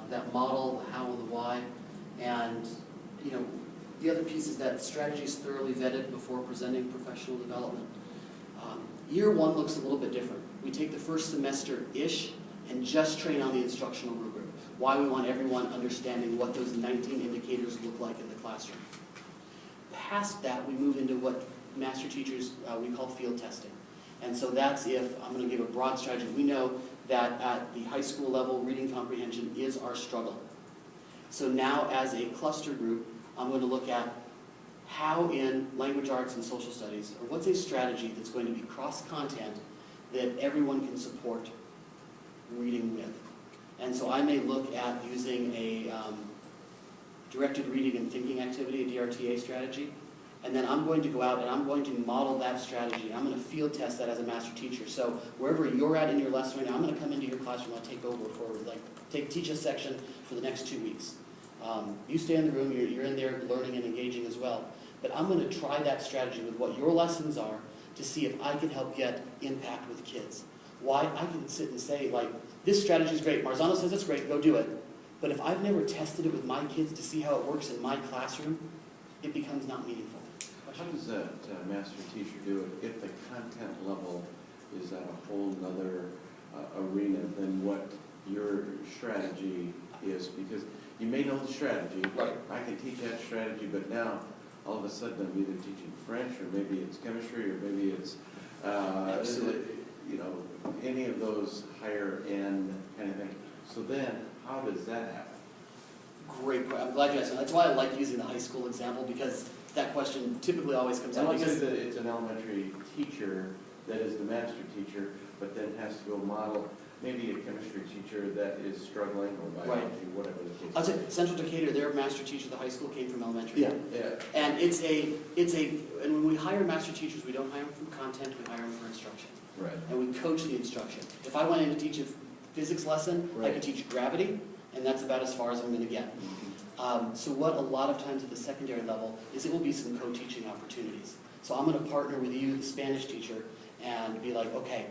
that model, the how and the why. And, the other piece is that strategy is thoroughly vetted before presenting professional development. Year one looks a little bit different. We take the first semester-ish and just train on the instructional rubric. Why we want everyone understanding what those 19 indicators look like in the classroom. Past that, we move into what master teachers, we call field testing. And so that's if, I'm going to give a broad strategy. We know that at the high school level, reading comprehension is our struggle. So now as a cluster group, I'm going to look at how in language arts and social studies, or what's a strategy that's going to be cross-content that everyone can support reading with. And so I may look at using a directed reading and thinking activity, a DRTA strategy, and then I'm going to go out and I'm going to model that strategy. I'm going to field test that as a master teacher. So wherever you're at in your lesson right now, I'm going to come into your classroom and I'll take over for, teach a section for the next 2 weeks. You stay in the room, you're in there learning and engaging as well. But I'm going to try that strategy with what your lessons are to see if I can help get impact with kids. Why? I can sit and say, this strategy is great. Marzano says it's great, go do it. But if I've never tested it with my kids to see how it works in my classroom, it becomes not meaningful. How does that master teacher do it if the content level is at a whole nother arena than what your strategy is? Because you may know the strategy. Right. I can teach that strategy, but now all of a sudden I'm either teaching French or maybe it's chemistry or maybe it's any of those higher end kind of things. So then, how does that happen? Great question. I'm glad you asked that. That's why I like using the high school example, because that question typically always comes up. Let's say that it's an elementary teacher that is the master teacher, but then has to go model maybe a chemistry teacher that is struggling, or biology, whatever the case. I'll say Central Decatur, their master teacher at the high school came from elementary. Yeah. And and when we hire master teachers, we don't hire them from content, we hire them for instruction. Right. And we coach the instruction. If I went in to teach a physics lesson, I could teach gravity, and that's about as far as I'm going to get. So what a lot of times at the secondary level is it will be some co-teaching opportunities. So I'm going to partner with you, the Spanish teacher, and be like, okay,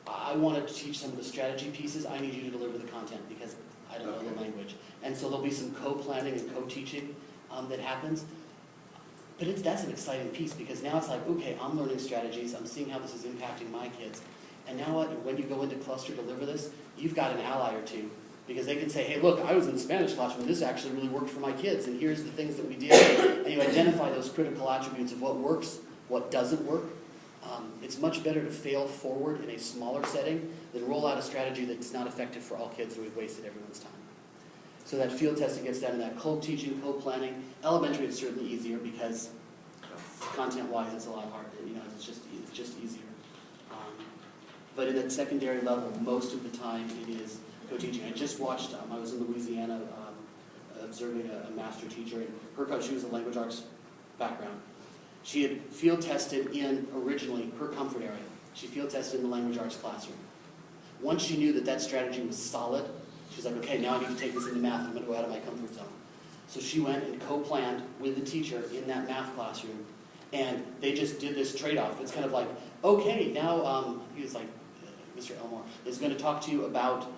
I want to teach some of the strategy pieces. I need you to deliver the content because I don't know the language. And so there'll be some co-planning and co-teaching that happens. But that's an exciting piece because now it's like, okay, I'm learning strategies. I'm seeing how this is impacting my kids. And now what? When you go into cluster deliver this, you've got an ally or two. Because they can say, hey, look, I was in the Spanish classroom, this actually really worked for my kids, and here's the things that we did. And you identify those critical attributes of what works, what doesn't work. It's much better to fail forward in a smaller setting than roll out a strategy that's not effective for all kids and we've wasted everyone's time. So that field testing gets done in that co-teaching, co-planning. Elementary is certainly easier because content-wise it's a lot harder. It's just easier. But in that secondary level, most of the time it is co-teaching. I just watched, I was in Louisiana observing a master teacher, and her coach, she was a language arts background. She had field tested in, originally, her comfort area. She field tested in the language arts classroom. Once she knew that that strategy was solid, she was like, okay, now I need to take this into math. I'm going to go out of my comfort zone. So she went and co-planned with the teacher in that math classroom, and they just did this trade-off. It's kind of like, okay, now, he was like, Mr. Elmore is going to talk to you about,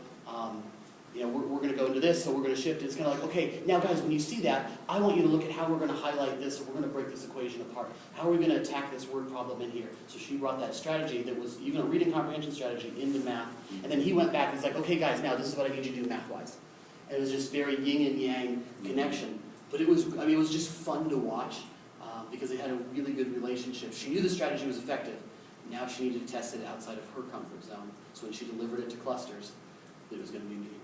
we're going to go into this, so we're going to shift. It's kind of like, okay, now guys, when you see that, I want you to look at how we're going to highlight this, or we're going to break this equation apart. How are we going to attack this word problem in here? So she brought that strategy that was even a reading comprehension strategy into math, and then he went back and he's like, okay guys, now this is what I need you to do math-wise. And it was just very yin and yang connection. But it was just fun to watch because they had a really good relationship. She knew the strategy was effective. Now she needed to test it outside of her comfort zone. So when she delivered it to clusters, it was going to be meaningful.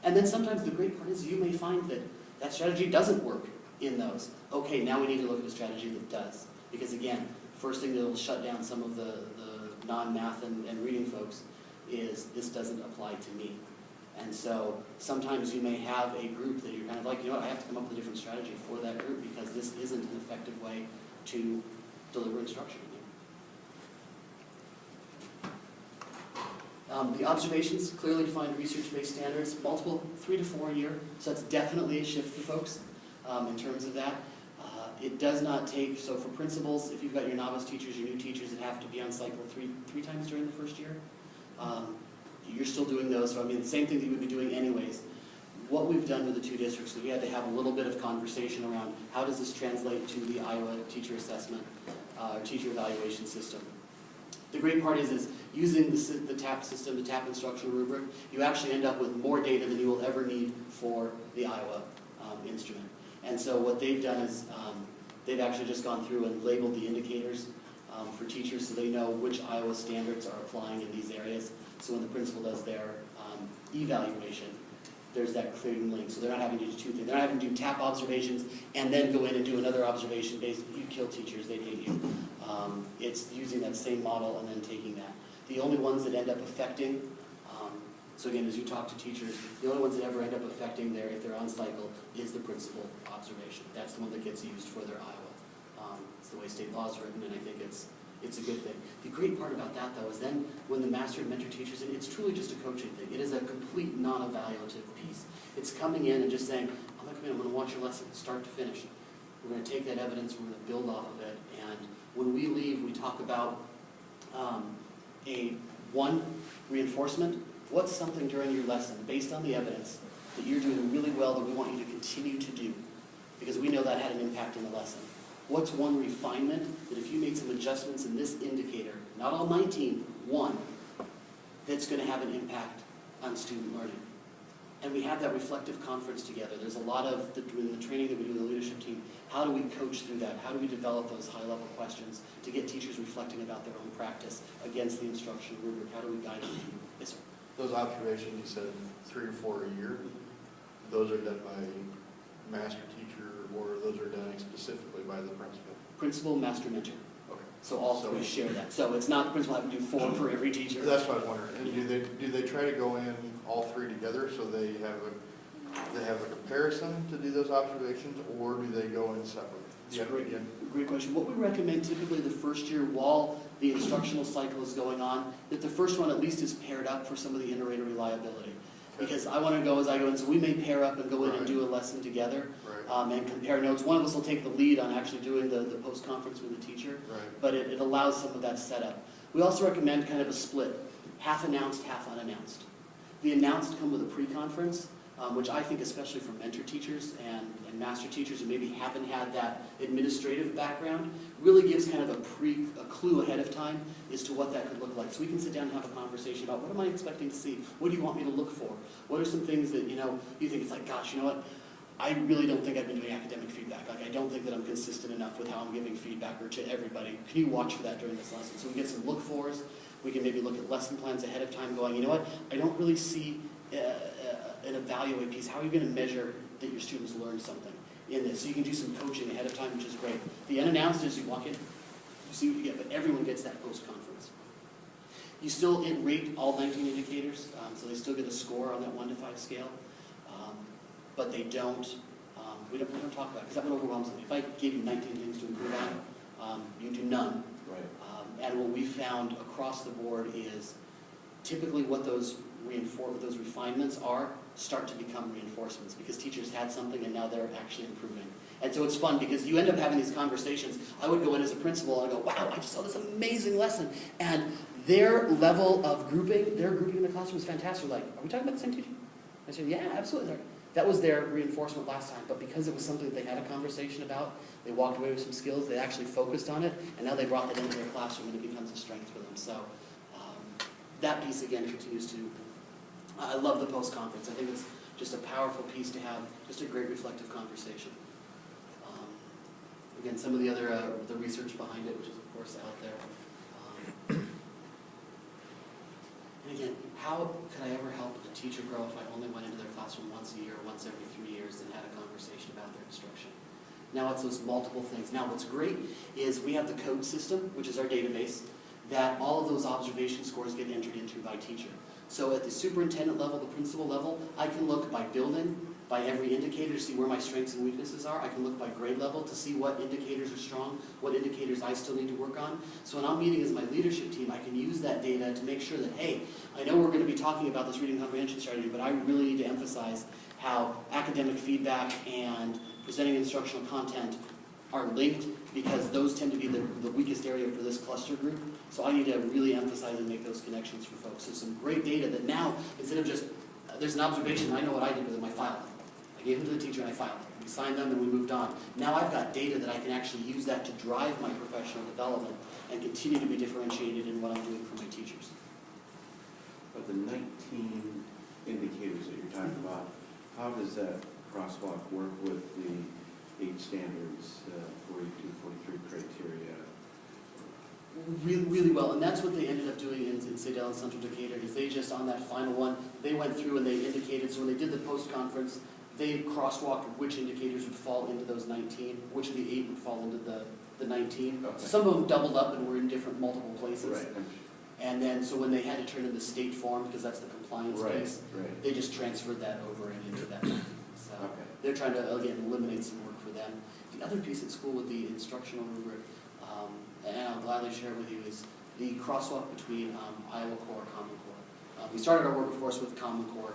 And then sometimes the great part is you may find that that strategy doesn't work in those. Okay, now we need to look at a strategy that does. Because again, first thing that will shut down some of the non-math and reading folks is this doesn't apply to me. And so sometimes you may have a group that you're kind of like, I have to come up with a different strategy for that group because this isn't an effective way to deliver instruction. The observations, clearly defined research-based standards, multiple, 3 to 4 a year, so that's definitely a shift for folks in terms of that. It does not take, so for principals, if you've got your novice teachers, your new teachers that have to be on cycle three times during the first year, you're still doing those, so the same thing that you would be doing anyways. What we've done with the 2 districts is we had to have a little bit of conversation around how does this translate to the Iowa teacher assessment, teacher evaluation system. The great part is using the TAP system, the TAP instructional rubric, you actually end up with more data than you will ever need for the Iowa instrument. And so what they've done is they've actually just gone through and labeled the indicators for teachers so they know which Iowa standards are applying in these areas. So when the principal does their evaluation, there's that clear link. So they're not having to do 2 things. They're not having to do TAP observations and then go in and do another observation based, you kill teachers, they'd hate you. It's using that same model and then taking that. The only ones that end up affecting, so again, as you talk to teachers, the only ones that ever end up affecting if they're on cycle is the principal observation. That's the one that gets used for their Iowa. It's the way state law is written, and I think it's a good thing. The great part about that, though, is then when the master and mentor teachers, it's truly just a coaching thing. It is a complete non-evaluative piece. It's coming in and just saying, I'm going to come in, I'm going to watch your lesson, start to finish. We're going to take that evidence, we're going to build off of it, and when we leave, we talk about one, reinforcement. What's something during your lesson, based on the evidence, that you're doing really well that we want you to continue to do? Because we know that had an impact in the lesson. What's one refinement that if you made some adjustments in this indicator, not all 19, one, that's going to have an impact on student learning? And we have that reflective conference together. There's a lot of, in the training that we do in the leadership team, how do we coach through that? How do we develop those high-level questions to get teachers reflecting about their own practice against the instructional rubric? How do we guide them through? Yes, sir. Those observations, you said 3 or 4 a year, those are done by master teacher, or those are done specifically by the principal? Principal, master, mentor. Okay. So all three share that. So it's not the principal having to do 4 for every teacher. That's what I was wondering. And do they try to go in all 3 together so they have a comparison to do those observations, or do they go in separately? That's a great question. What we recommend typically the first year while the instructional cycle is going on, that the first one at least is paired up for some of the inter-rater reliability. because I want to go as I go in. So we may pair up and go in and Right. do a lesson together Right. and compare notes. One of us will take the lead on actually doing the post-conference with the teacher, Right. but it allows some of that setup. We also recommend kind of a split, half announced, half unannounced. The announced come with a pre-conference, which I think especially for mentor teachers and master teachers who maybe haven't had that administrative background, really gives kind of a clue ahead of time as to what that could look like. So we can sit down and have a conversation about what am I expecting to see? What do you want me to look for? What are some things that, you think it's like, gosh, you know what? I really don't think I've been doing academic feedback. Like, I don't think that I'm consistent enough with how I'm giving feedback or to everybody. Can you watch for that during this lesson? So we get some look-fors. We can maybe look at lesson plans ahead of time going, you know what? I don't really see an evaluate piece. How are you going to measure that your students learned something in this? So you can do some coaching ahead of time, which is great. The unannounced is you walk in, you see what you get, but everyone gets that post-conference. You still rate all 19 indicators, so they still get a score on that 1 to 5 scale. But they don't, we don't talk about it, because that would overwhelm something. If I gave you 19 things to improve on, you do none. Right. And what we found across the board is typically what those refinements are start to become reinforcements, because teachers had something and now they're actually improving. And so it's fun because you end up having these conversations. I would go in as a principal and I go, wow, I just saw this amazing lesson. And their level of grouping, their grouping in the classroom is fantastic. Like, are we talking about the same teacher? I said, yeah, absolutely. That was their reinforcement last time, but because it was something that they had a conversation about, they walked away with some skills, they actually focused on it, and now they brought that into their classroom and it becomes a strength for them. So that piece, again, continues to, I love the post-conference. I think it's just a powerful piece to have, just a great reflective conversation. Again, some of the other, the research behind it, which is of course out there. And again, how could I ever help a teacher grow if I only went into their classroom once a year, once every 3 years, and had a conversation about their instruction? Now it's those multiple things. Now what's great is we have the code system, which is our database, that all of those observation scores get entered into by teacher. So at the superintendent level, the principal level, I can look by building, by every indicator to see where my strengths and weaknesses are. I can look by grade level to see what indicators are strong, what indicators I still need to work on. So when I'm meeting as my leadership team, I can use that data to make sure that, hey, I know we're going to be talking about this reading comprehension strategy, but I really need to emphasize how academic feedback and presenting instructional content are linked, because those tend to be the weakest area for this cluster group. So I need to really emphasize and make those connections for folks. So some great data that now, instead of just, there's an observation, I know what I did with it, my file. I gave them to the teacher and I filed them. We signed them and we moved on. Now I've got data that I can actually use that to drive my professional development and continue to be differentiated in what I'm doing for my teachers. But the 19 indicators that you're talking about, how does that crosswalk work with the 8 standards, 42, 43 criteria? Really, really well, and that's what they ended up doing in Sadell and Central Decatur, is they just, on that final one, they went through and they indicated, so when they did the post-conference, they crosswalked which indicators would fall into those 19, which of the 8 would fall into the 19. Okay. So some of them doubled up and were in different multiple places. Right. And then, so when they had to turn in the state form, because that's the compliance piece, Right. they just transferred that over and into that. So Okay. they're trying to, again, eliminate some work for them. The other piece at school with the instructional rubric, and I'll gladly share with you, is the crosswalk between Iowa Core and Common Core. We started our work, of course, with Common Core,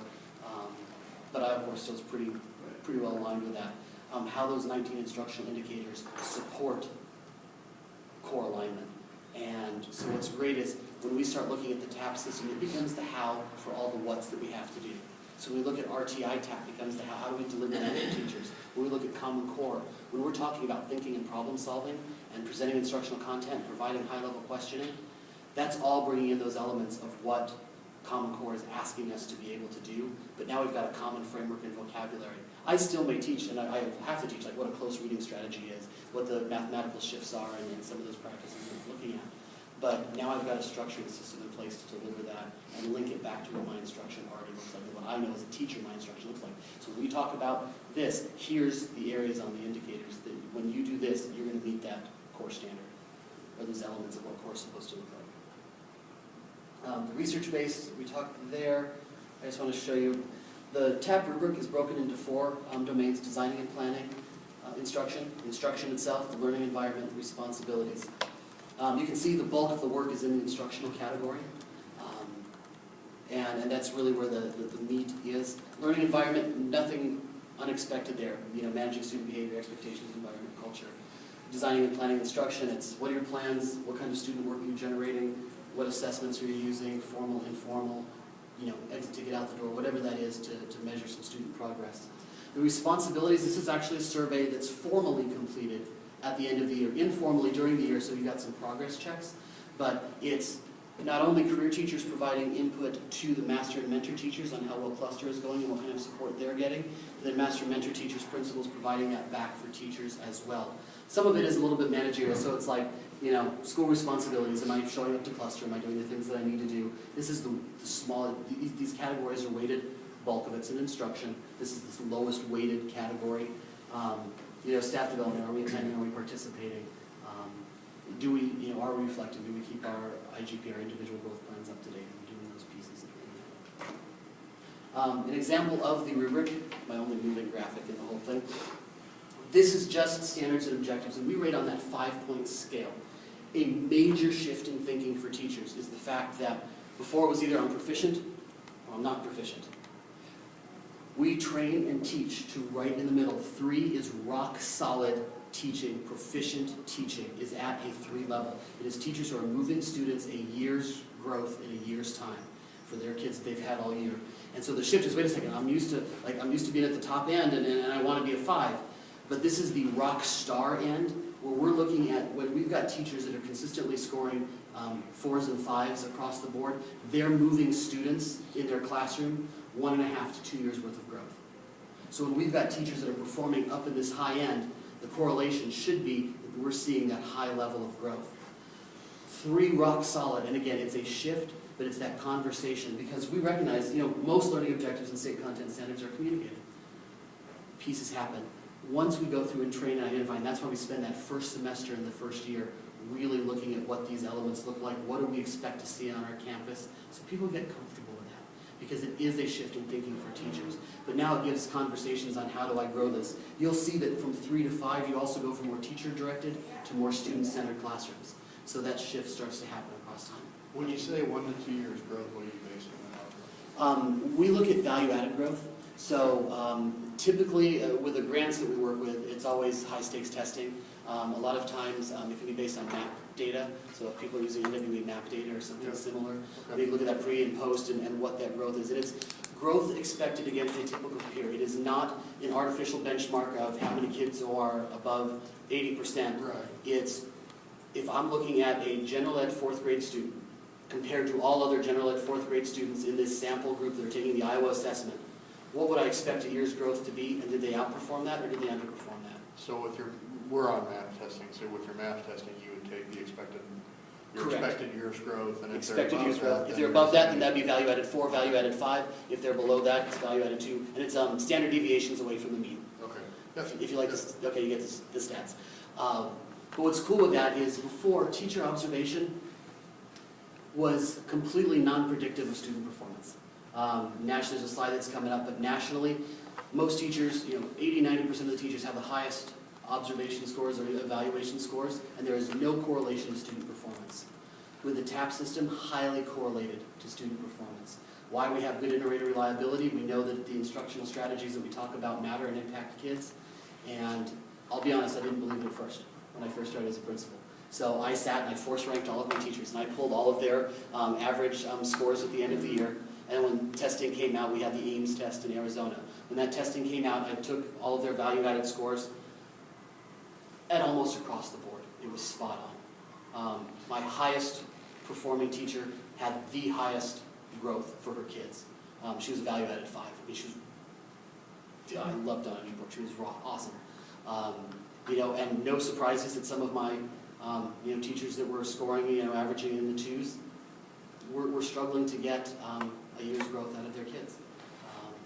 but Iowa Core still is pretty well aligned with that. How those 19 instructional indicators support core alignment. And so what's great is when we start looking at the TAP system, it becomes the how for all the what's that we have to do. So when we look at RTI TAP, becomes the how do we deliver that to teachers? When we look at Common Core, when we're talking about thinking and problem solving and presenting instructional content, providing high-level questioning, that's all bringing in those elements of what Common Core is asking us to be able to do, but now we've got a common framework and vocabulary. I still may teach, and I have to teach, like what a close reading strategy is, what the mathematical shifts are, and some of those practices we're looking at. But now I've got a structured system in place to deliver that and link it back to what my instruction already looks like, and what I know as a teacher my instruction looks like. So when we talk about this, here's the areas on the indicators that when you do this, you're going to meet that core standard, or those elements of what core is supposed to look like. The research base, we talked there. I just want to show you the TAP rubric is broken into 4 domains: designing and planning, instruction itself, the learning environment, and responsibilities. You can see the bulk of the work is in the instructional category. And that's really where the meat is. Learning environment, nothing unexpected there. You know, managing student behavior, expectations, environment, culture. Designing and planning instruction, it's what are your plans, what kind of student work are you generating, what assessments are you using, formal, informal, you know, exit ticket out the door, whatever that is to measure some student progress. The responsibilities, this is actually a survey that's formally completed at the end of the year, informally during the year, so you got some progress checks, but it's not only career teachers providing input to the master and mentor teachers on how well cluster is going and what kind of support they're getting, and then master and mentor teachers, principals providing that back for teachers as well. Some of it is a little bit managerial, so it's like, you know, school responsibilities. Am I showing up to cluster? Am I doing the things that I need to do? This is the small, these categories are weighted, bulk of it's in instruction. This is the lowest weighted category. You know, staff development, are we attending, are we participating? Do we, you know, are we reflecting? Do we keep our IGP, our individual growth plans up to date? Are we doing those pieces? An example of the rubric, my only moving graphic in the whole thing. This is just standards and objectives, and we rate on that 5-point scale. A major shift in thinking for teachers is the fact that before it was either I'm proficient or I'm not proficient. We train and teach to right in the middle. 3 is rock solid teaching, proficient teaching is at a 3 level. It is teachers who are moving students a year's growth in a year's time for their kids that they've had all year. And so the shift is, wait a second, I'm used to being at the top end and I want to be a 5. But this is the rock star end, where we're looking at when we've got teachers that are consistently scoring 4s and 5s across the board, they're moving students in their classroom 1.5 to 2 years worth of growth. So when we've got teachers that are performing up in this high end, the correlation should be that we're seeing that high level of growth. 3 rock solid, and again, it's a shift, but it's that conversation, because we recognize, you know, most learning objectives and state content standards are communicated. Pieces happen. Once we go through and train and identify, and that's why we spend that first semester in the first year really looking at what these elements look like, what do we expect to see on our campus, so people get comfortable with that, because it is a shift in thinking for teachers. But now it gives conversations on how do I grow this. You'll see that from 3 to 5, you also go from more teacher-directed to more student-centered classrooms. So that shift starts to happen across time. When you say 1 to 2 years growth, what are you basing that on? We look at value-added growth. So typically with the grants that we work with, it's always high-stakes testing. A lot of times it can be based on map data. So if people are using NWE map data or something similar, they look at that pre and post and what that growth is. And it's growth expected against a typical peer. It is not an artificial benchmark of how many kids are above 80%. Right. It's if I'm looking at a general ed 4th grade student compared to all other general ed 4th grade students in this sample group that are taking the Iowa assessment, what would I expect a year's growth to be, and did they outperform that or did they underperform that? So with we're on map testing, so with your map testing, you would take the expected year's growth, and if Expected they're year's above growth. that, If they're above that, then that'd be value added 4, value added 5. If they're below that, it's value added 2, and it's standard deviations away from the mean. Okay. If you like this, okay, you get the stats. But what's cool with that is before, teacher observation was completely non-predictive of student performance. Nationally, there's a slide that's coming up, but nationally, most teachers, 80–90% of the teachers have the highest observation scores or evaluation scores, and there is no correlation to student performance. With the TAP system, highly correlated to student performance. Why we have good inter-rater reliability, we know that the instructional strategies that we talk about matter and impact kids, and I'll be honest, I didn't believe it at first, when I first started as a principal. So I sat and I force ranked all of my teachers, and I pulled all of their average scores at the end of the year. And when testing came out, we had the Ames test in Arizona. When that testing came out, I took all of their value-added scores at almost across the board. It was spot on. My highest performing teacher had the highest growth for her kids. She was a value-added 5. I mean, I loved Donna Newport. She was raw, awesome. And no surprises that some of my teachers that were scoring, averaging in the 2s, were struggling to get a year's growth out of their kids.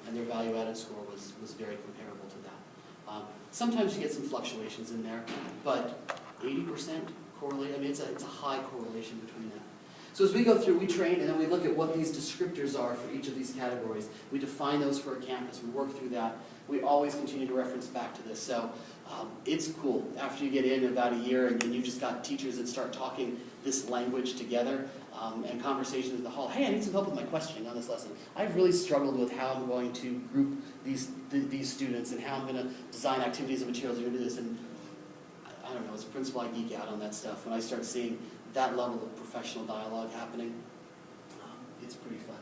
And their value-added score was very comparable to that. Sometimes you get some fluctuations in there, but 80% correlate. I mean, it's a high correlation between that. So as we go through, we train, and then we look at what these descriptors are for each of these categories. We define those for a campus. We work through that. We always continue to reference back to this. So it's cool. After you get in about a year and you've just got teachers that start talking this language together, and conversations in the hall. Hey, I need some help with my questioning on this lesson. I've really struggled with how I'm going to group these students and how I'm going to design activities and materials. You're going to do this, and I don't know. As a principal, I geek out on that stuff. When I start seeing that level of professional dialogue happening, it's pretty fun.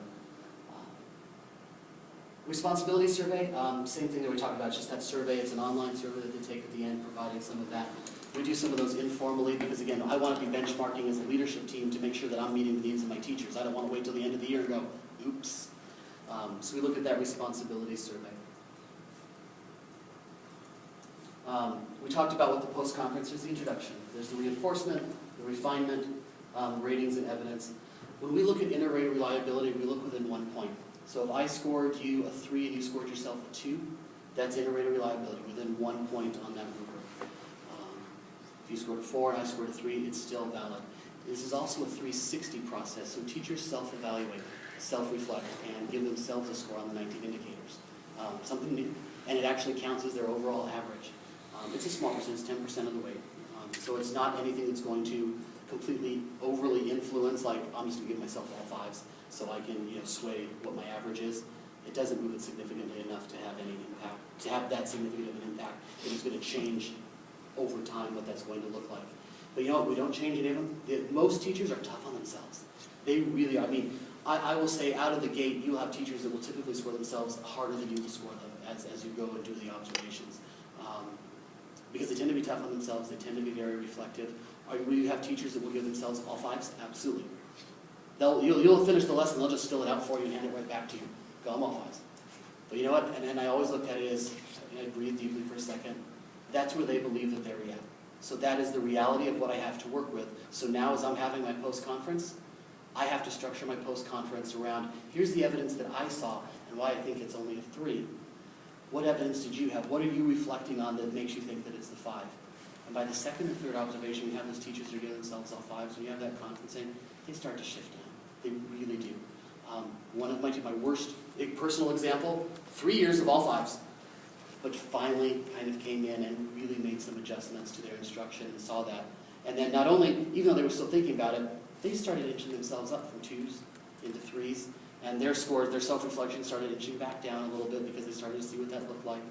Responsibility survey, same thing that we talked about. Just that survey. It's an online survey that they take at the end, providing some of that. We do some of those informally because, again, I want to be benchmarking as a leadership team to make sure that I'm meeting the needs of my teachers. I don't want to wait till the end of the year and go, oops. So we look at that responsibility survey. We talked about what the post-conference is, the introduction. There's the reinforcement, the refinement, ratings and evidence. When we look at inter-rater reliability, we look within 1 point. So if I scored you a 3 and you scored yourself a 2, that's inter-rater reliability, within 1 point on that rubric. If you scored a 4 and I scored a 3, it's still valid. This is also a 360 process, so teachers self-evaluate, self-reflect, and give themselves a score on the 19 indicators. Something new, and it actually counts as their overall average. It's a small percentage, 10% of the weight. So it's not anything that's going to completely overly influence, like I'm just going to give myself all 5s so I can sway what my average is. It doesn't move it significantly enough to have any impact, to have that significant of an impact. It is going to change over time what that's going to look like. But you know what, we don't change any of them. Most teachers are tough on themselves. They really are. I mean, I will say out of the gate, you'll have teachers that will typically score themselves harder than you will score them as you go and do the observations. Because they tend to be tough on themselves, they tend to be very reflective. Will you have teachers that will give themselves all 5s? Absolutely. You'll finish the lesson, they'll just fill it out for you and hand it right back to you. Go, I'm all 5s. But you know what, and I always look at it as, I breathe deeply for a second, that's where they believe that they're at. So that is the reality of what I have to work with. So now as I'm having my post-conference, I have to structure my post-conference around, here's the evidence that I saw and why I think it's only a 3. What evidence did you have? What are you reflecting on that makes you think that it's the 5? And by the second or third observation, we have those teachers who are giving themselves all 5s. When you have that conferencing, they start to shift down. They really do. One of my worst personal example, 3 years of all 5s. But finally kind of came in and really made some adjustments to their instruction and saw that. And then not only, even though they were still thinking about it, they started inching themselves up from 2s into 3s. And their scores, their self-reflection started inching back down a little bit because they started to see what that looked like.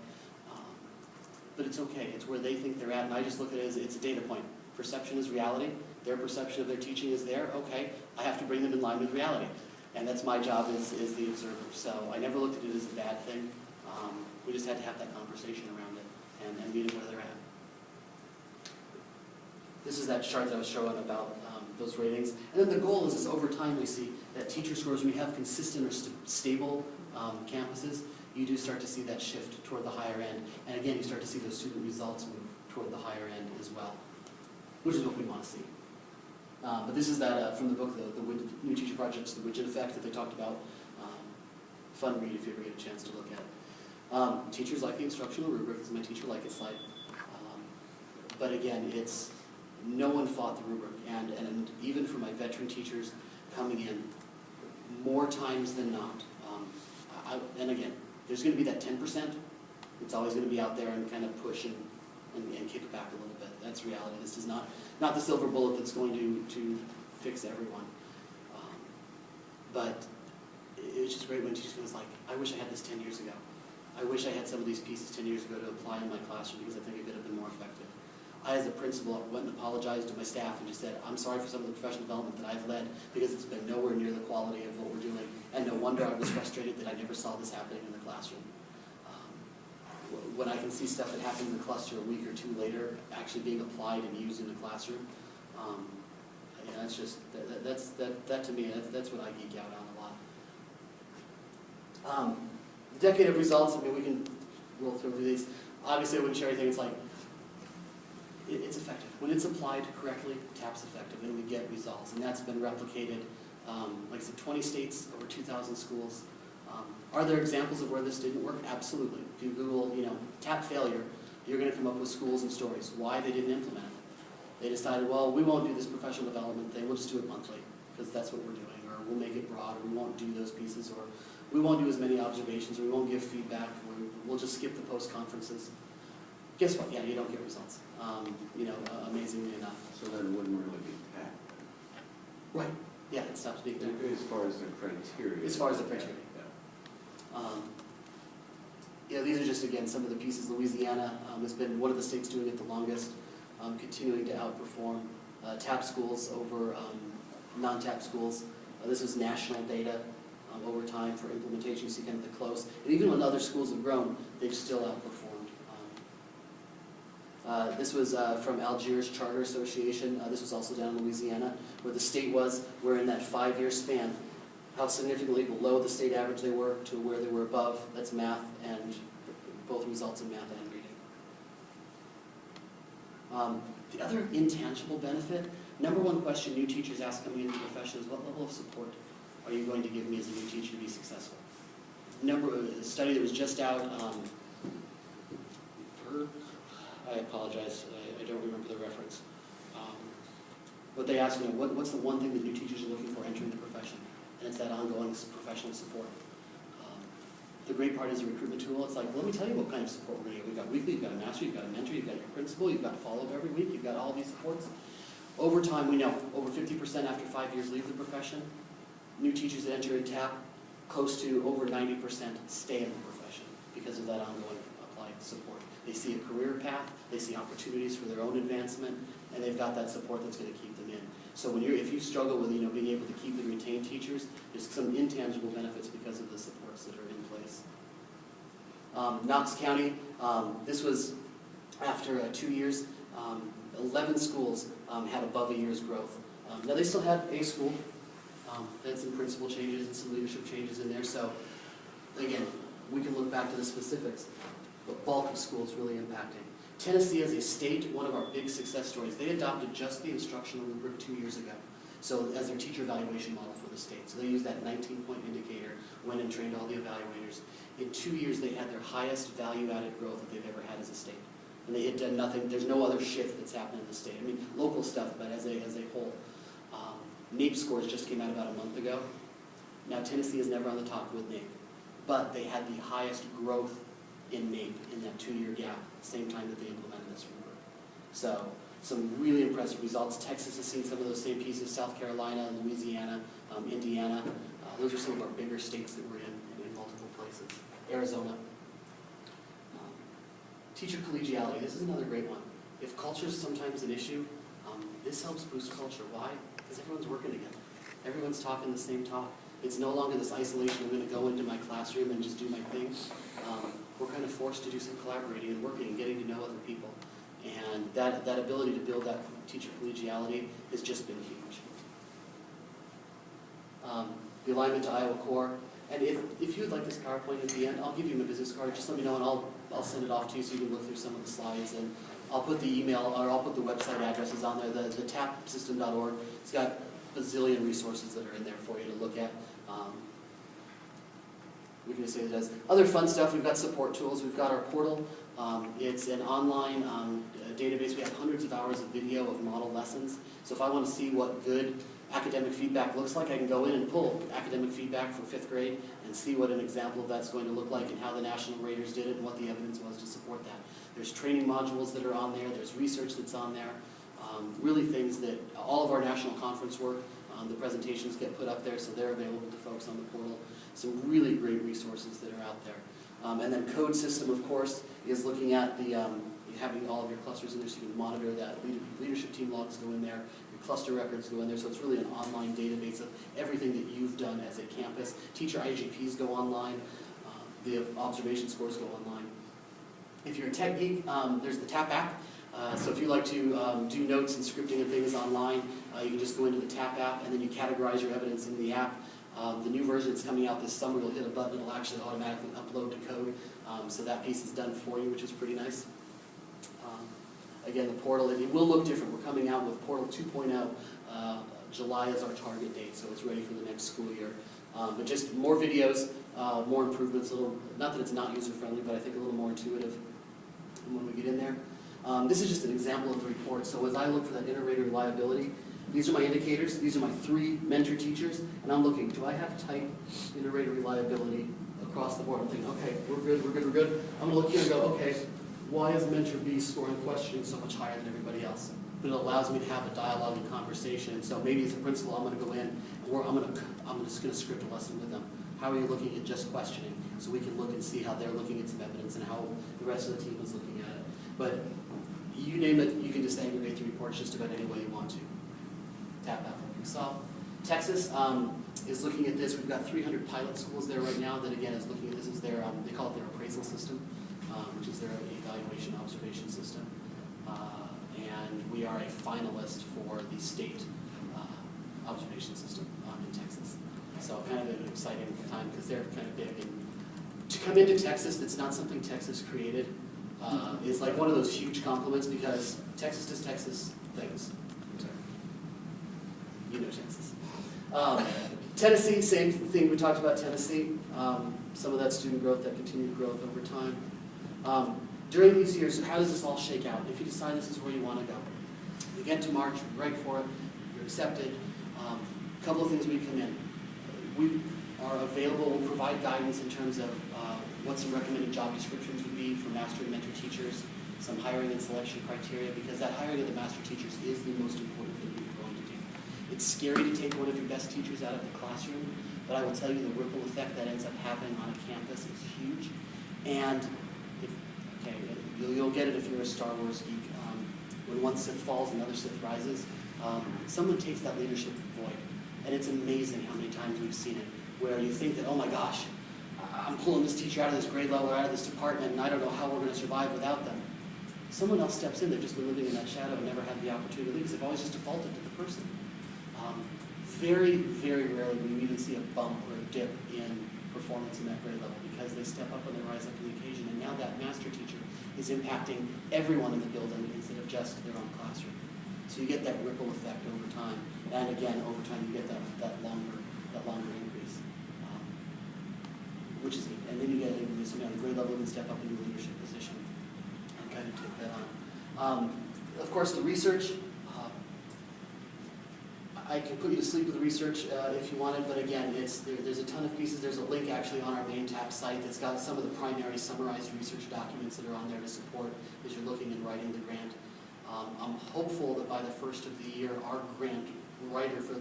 But it's okay. It's where they think they're at. And I just look at it as it's a data point. Perception is reality. Their perception of their teaching is there. Okay, I have to bring them in line with reality. And that's my job as the observer. So I never looked at it as a bad thing. We just had to have that conversation around it and meet them where they're at. This is that chart that I was showing about those ratings. And then the goal is over time we see that teacher scores, when you have consistent or stable campuses, you do start to see that shift toward the higher end. And again, you start to see those student results move toward the higher end as well, which is what we want to see. But this is that from the book, the New Teacher Projects, the widget effect that they talked about. Fun read if you ever get a chance to look at it. Teachers like the instructional rubric. This is my teacher like it slide. But again, it's no one fought the rubric. And even for my veteran teachers coming in, more times than not. And again, there's going to be that 10%. It's always going to be out there and kind of push and kick back a little bit. That's reality. This is not the silver bullet that's going to fix everyone. But it's just great when teachers was like, I wish I had this 10 years ago. I wish I had some of these pieces 10 years ago to apply in my classroom because I think it could have been more effective. I, as a principal, went and apologized to my staff and just said, I'm sorry for some of the professional development that I've led because it's been nowhere near the quality of what we're doing. And no wonder I was frustrated that I never saw this happening in the classroom. When I can see stuff that happens in the cluster a week or 2 later actually being applied and used in the classroom, that's just, that to me, that's what I geek out on a lot. Decade of results, I mean, we can roll through these. Obviously, I wouldn't share anything. It's like, it's effective. When it's applied correctly, TAP's effective, and we get results. And that's been replicated, like I said, 20 states, over 2,000 schools. Are there examples of where this didn't work? Absolutely. If you Google, TAP failure, you're going to come up with schools and stories. Why they didn't implement it. They decided, well, we won't do this professional development thing. We'll just do it monthly. because that's what we're doing, or we'll make it broad, or we won't do those pieces, or we won't do as many observations, or we won't give feedback, or we'll just skip the post-conferences. Guess what? Yeah, you don't get results, amazingly enough. So then it wouldn't really be TAP. Right, yeah, it stops being there. As far as the criteria. As far as the criteria. These are just, again, some of the pieces. Louisiana has been one of the states doing it the longest, continuing to outperform TAP schools over non-TAP schools. This is national data over time for implementation. You see kind of the close. And even when other schools have grown, they've still outperformed. This was from Algiers Charter Association. This was also down in Louisiana, where the state was, where in that 5-year span, how significantly below the state average they were to where they were above. That's math and both results in math and reading. The other intangible benefit, number one question new teachers ask coming into the profession is, what level of support are you going to give me as a new teacher to be successful? A study that was just out, I apologize, I don't remember the reference. But they asked, what's the one thing that new teachers are looking for entering the profession? And it's that ongoing professional support. The great part is a recruitment tool. It's like, let me tell you what kind of support we're going to get. We've got weekly, you've got a master, you've got a mentor, you've got your principal, you've got follow-up every week, you've got all these supports. Over time, we know over 50% after 5 years leave the profession. New teachers that enter in TAP, close to over 90% stay in the profession because of that ongoing applied support. They see a career path, they see opportunities for their own advancement, and they've got that support that's going to keep them in. So if you struggle with being able to keep and retain teachers, there's some intangible benefits because of the supports that are in place. Knox County, this was after 2 years, 11 schools had above a year's growth. Now they still had a school, they had some principal changes and some leadership changes in there, so again, we can look back to the specifics, but bulk of schools really impacting. Tennessee as a state, one of our big success stories, they adopted just the instructional rubric 2 years ago. So as their teacher evaluation model for the state. So they used that 19-point indicator, went and trained all the evaluators. In 2 years, they had their highest value-added growth that they've ever had as a state. And they had done nothing, there's no other shift that's happened in the state. I mean, local stuff, but as a whole. NAEP scores just came out about a month ago. Now Tennessee is never on the top with NAEP, but they had the highest growth in NAEP in that 2-year gap, same time that they implemented this rubric. So some really impressive results. Texas has seen some of those same pieces, South Carolina, Louisiana, Indiana. Those are some of our bigger states that we're in multiple places. Arizona. Teacher collegiality, this is another great one. If culture is sometimes an issue, this helps boost culture. Why? Because everyone's working together. Everyone's talking the same talk. It's no longer this isolation, I'm going to go into my classroom and just do my thing. We're kind of forced to do some collaborating and working and getting to know other people. And that ability to build that teacher collegiality has just been huge. The alignment to Iowa Core. And if you would like this PowerPoint at the end, I'll give you my business card. Just let me know and I'll send it off to you so you can look through some of the slides. And I'll put the email, or I'll put the website addresses on there, the tapsystem.org. It's got a bazillion resources that are in there for you to look at. We can just say it as other fun stuff. We've got support tools. We've got our portal. It's an online database. We have hundreds of hours of video of model lessons. So if I want to see what good academic feedback looks like, I can go in and pull academic feedback for 5th grade and see what an example of that's going to look like and how the national raters did it and what the evidence was to support that. There's training modules that are on there. There's research that's on there. Really things that all of our national conference work, the presentations get put up there, so they're available to folks on the portal. Some really great resources that are out there. And then Code System, of course, is looking at the having all of your clusters in there so you can monitor that. Leadership team logs go in there, your cluster records go in there, so it's really an online database of everything that you've done as a campus. Teacher IGPs go online, the observation scores go online. If you're a tech geek, there's the TAP app. So if you like to do notes and scripting and things online, you can just go into the TAP app and then you categorize your evidence in the app. The new version that's coming out this summer, you'll hit a button, it'll actually automatically upload to code. So that piece is done for you, which is pretty nice. Again, the portal, it will look different. We're coming out with Portal 2.0. July is our target date, so it's ready for the next school year. But just more videos, more improvements, not that it's not user-friendly, but I think a little more intuitive when we get in there. This is just an example of the report. So as I look for that inter-rater reliability, These are my indicators. These are my 3 mentor teachers. And I'm looking, do I have tight inter-rater reliability across the board? I'm thinking, okay, we're good, we're good, we're good. I'm going to look here and go, okay, why is mentor B scoring questioning so much higher than everybody else? But it allows me to have a dialogue and conversation. And so maybe as a principal, I'm going to go in, or I'm just going to script a lesson with them. How are you looking at just questioning? So we can look and see how they're looking at some evidence and how the rest of the team is looking at it. But you name it, you can just aggregate the reports just about any way you want to. Tap out like we saw. Texas is looking at this. We've got 300 pilot schools there right now that, again, is looking at this as their, they call it their appraisal system, which is their evaluation observation system. And we are a finalist for the state observation system in Texas. So kind of an exciting time because they're kind of big. And to come into Texas, that's not something Texas created, is like one of those huge compliments because Texas does Texas things. You know Texas. Tennessee, same thing. We talked about Tennessee. Some of that student growth, that continued growth over time. During these years, how does this all shake out? If you decide this is where you want to go, you get to March, you write for it, you're accepted. A couple of things we come in. We are available, we'll provide guidance in terms of what some recommended job descriptions would be for master and mentor teachers, some hiring and selection criteria, because that hiring of the master teachers is the most important thing we're going to do. It's scary to take one of your best teachers out of the classroom, but I will tell you the ripple effect that ends up happening on a campus is huge. And you'll get it if you're a Star Wars geek. When one Sith falls, another Sith rises. Someone takes that leadership void. And it's amazing how many times we've seen it, where you think that, oh my gosh, I'm pulling this teacher out of this grade level, out of this department, and I don't know how we're going to survive without them. Someone else steps in, they've just been living in that shadow and never had the opportunity to leave because they've always just defaulted to the person. Very, very rarely will you even see a bump or a dip in performance in that grade level because they step up and they rise up to the occasion. And now that master teacher is impacting everyone in the building instead of just their own classroom. So you get that ripple effect over time. And again, over time you get that longer increase, which is neat. And then you get increase, the grade level and step up into a leadership position and kind of take that on. Of course, the research, I can put you to sleep with the research if you wanted, but again, there's a ton of pieces. There's a link actually on our main tab site that's got some of the primary summarized research documents that are on there to support as you're looking and writing the grant. I'm hopeful that by the first of the year, our grant writer for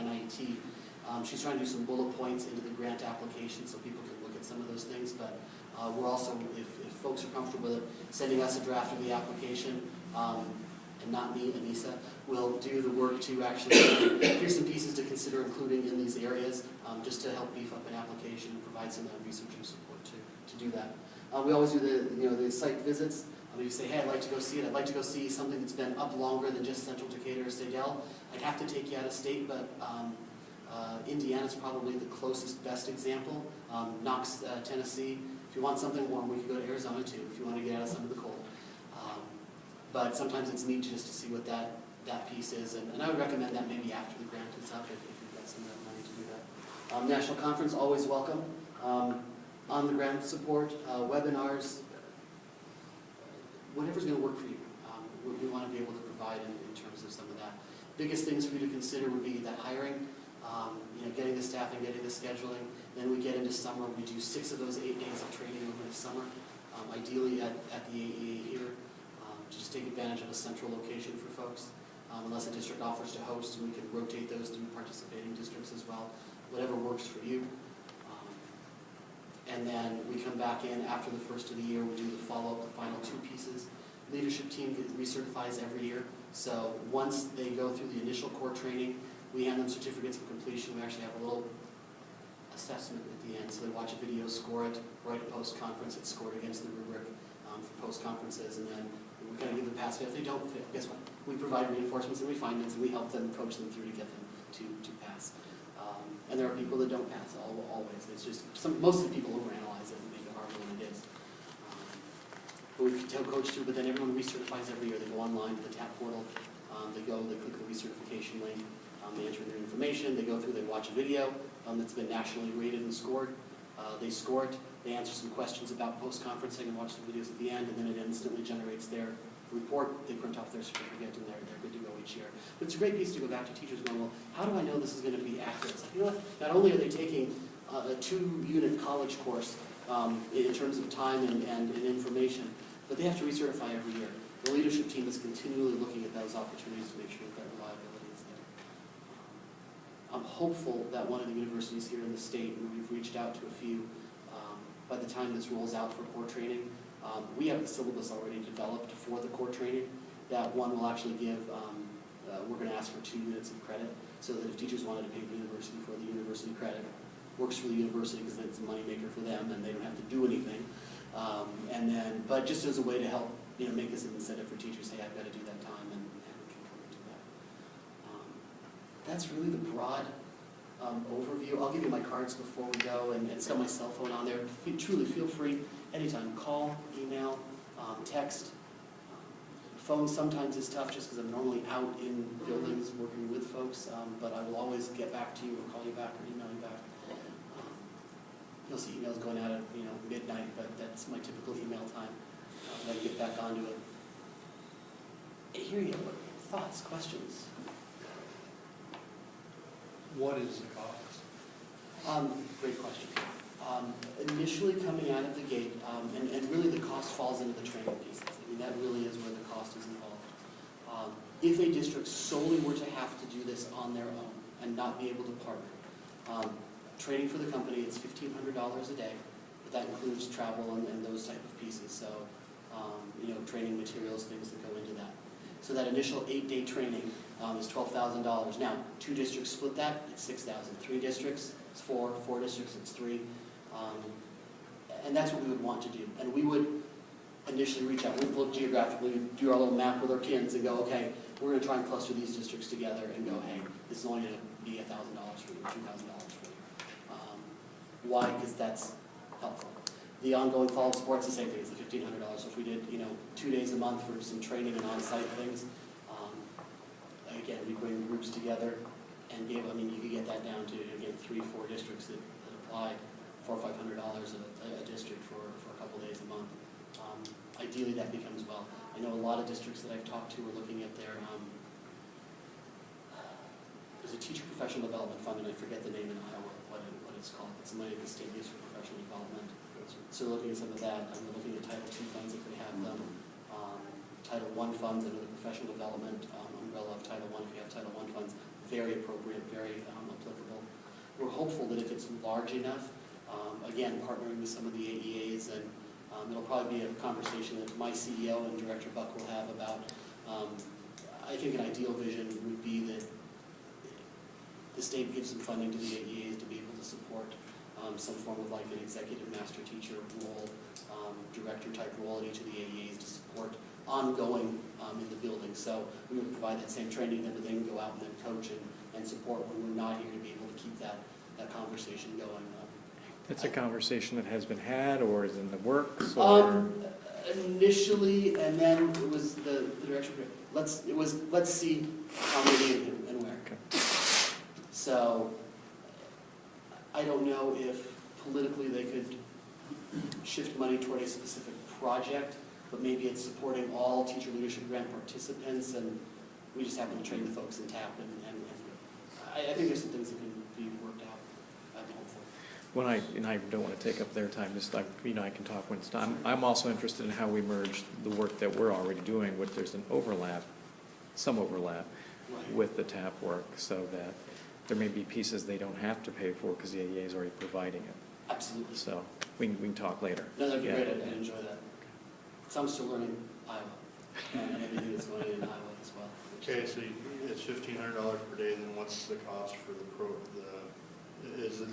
NIT, she's trying to do some bullet points into the grant application so people can look at some of those things, but we're also, if folks are comfortable with it, sending us a draft of the application, and not me, Anissa, will do the work to actually, here's some pieces to consider including in these areas, just to help beef up an application and provide some researcher support to do that. We always do the site visits. You say, hey, I'd like to go see it. I'd like to go see something that's been up longer than just Central Decatur or Sadell. I'd have to take you out of state, but Indiana's probably the closest, best example. Knox, Tennessee. If you want something warm, we could go to Arizona too, if you want to get out of some of the cold. But sometimes it's neat just to see what that piece is, and I would recommend that maybe after the grant is up if you've got some of that money to do that. National conference, always welcome. On the grant support, webinars, whatever's going to work for you. We want to be able to provide in terms of some of that. Biggest things for you to consider would be that hiring, getting the staffing, getting the scheduling. Then we get into summer. We do 6 of those 8 days of training over the summer, ideally at the AEA here, to just take advantage of a central location for folks. Unless a district offers to host, and we can rotate those through participating districts as well. Whatever works for you. And then we come back in after the first of the year, we do the follow-up, the final 2 pieces. Leadership team recertifies every year. So once they go through the initial core training, we hand them certificates of completion. We actually have a little assessment at the end. So they watch a video, score it, write a post-conference, it's scored against the rubric for post-conferences, and then we kind of give them pass fail. If they don't fail, guess what? We provide reinforcements and refinements, and we help them, coach them through to get them to pass. And there are people that don't pass, always. It's just, most of the people overanalyze it and make it harder than it is. But we can coach through, but then everyone recertifies every year. They go online to the TAP portal, they click the recertification link, they enter their information, they go through, they watch a video that's been nationally rated and scored. They score it, they answer some questions about post-conferencing and watch the videos at the end, and then it instantly generates their report, they print off their certificate, and they're good to go each year. But it's a great piece to go back to teachers going, well, how do I know this is going to be accurate? It's like, you know what, not only are they taking a 2-unit college course in terms of time and information, but they have to recertify every year. The leadership team is continually looking at those opportunities to make sure that reliability is there. I'm hopeful that one of the universities here in the state, and we've reached out to a few, by the time this rolls out for core training, we have the syllabus already developed for the core training. That one will actually give, we're going to ask for 2 units of credit, so that if teachers wanted to pay the university for the university credit, works for the university because it's a moneymaker for them and they don't have to do anything. And then, but just as a way to help, make this an incentive for teachers, hey, I've got to do that time and we can come into that. That's really the broad overview. I'll give you my cards before we go, and it's got my cell phone on there. Truly feel free anytime. Call, email, text. Phone sometimes is tough just because I'm normally out in buildings working with folks, but I will always get back to you or call you back or email you back. You'll see emails going out at midnight, but that's my typical email time. Then get back onto it. Here you go. Thoughts, questions? What is the cost? Great question. Initially coming out of the gate, and really the cost falls into the training pieces. I mean, that really is where the cost is involved. If a district solely were to have to do this on their own and not be able to partner, training for the company, it's $1,500 a day, but that includes travel and those type of pieces. So, training materials, things that go into that. So that initial 8-day training is $12,000. Now, 2 districts split that, it's $6,000. 3 districts, it's 4. 4 districts, it's 3. And that's what we would want to do. And we would initially reach out. We'd look geographically, do our little map with our kids and go, okay, we're going to try and cluster these districts together and go, hey, this is only going to be $1,000 for you, $2,000 for you. Why? Because that's helpful. The ongoing follow-up support's the same thing. It's the $1,500. So if we did, 2 days a month for some training and on-site things, again, we bring groups together and be able. You could get that down to 3-4 districts that apply $400 or $500 a district for a couple days a month. Ideally, that becomes well. I know a lot of districts that I've talked to are looking at their. There's a teacher professional development fund, and I forget the name in Iowa. What it's called. It's money that the state uses for professional development. So looking at some of that, I'm looking at Title II funds if they have them. Title I funds under the professional development umbrella of Title I. If you have Title I funds, very appropriate, very applicable. We're hopeful that if it's large enough, again, partnering with some of the AEAs, and it'll probably be a conversation that my CEO and Director Buck will have about. I think an ideal vision would be that the state gives some funding to the AEAs to be able to support some form of like an executive master teacher role, director type role at each of the AEAs to support ongoing in the building. So we would provide that same training then to then go out and then coach and support when we're not here to be able to keep that conversation going. It's a conversation that has been had or is in the works? Or? Initially, and then it was the direction. Let's see how many and where. Okay. So I don't know if politically they could shift money toward a specific project, but maybe it's supporting all teacher leadership grant participants, and we just happen to train the folks in TAP. And I think there's some things that can be worked out. I'm hopeful. And I don't want to take up their time. Just I can talk when it's time. I'm also interested in how we merge the work that we're already doing, with there's some overlap Right. with the TAP work, so that there may be pieces they don't have to pay for because the AEA is already providing it. Absolutely. So we can talk later. No, that'd be Yeah. great. I'd enjoy that. So I'm still learning Iowa and everything that's going on in Iowa as well. Okay, so it's $1,500 per day. Then what's the cost for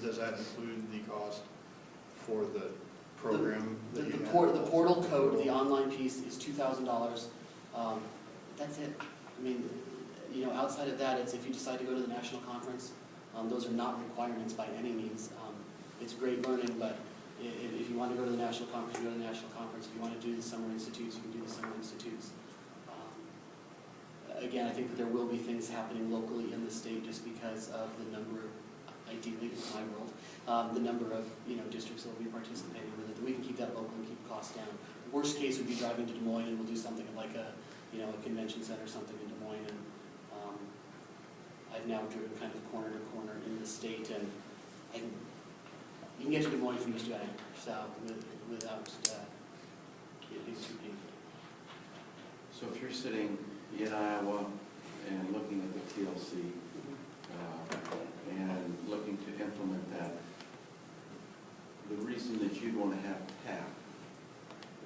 does that include the cost for the program? The portal code, the online piece is $2,000. That's it. Outside of that, it's if you decide to go to the national conference, those are not requirements by any means. It's great learning, but if you want to go to the national conference, you go to the national conference. If you want to do the summer institutes, you can do the summer institutes. Again, I think that there will be things happening locally in the state just because of the number, ideally in my world, the number of districts that will be participating with it. We can keep that local and keep costs down. Worst case would be driving to Des Moines, and we'll do something like a you know, a convention center or something in Des Moines, and I've now driven kind of corner to corner in the state, and you can get to Des Moines from just about anywhere, so without it being too painful. So if you're sitting in Iowa and looking at the TLC and looking to implement that, the reason that you'd want to have TAP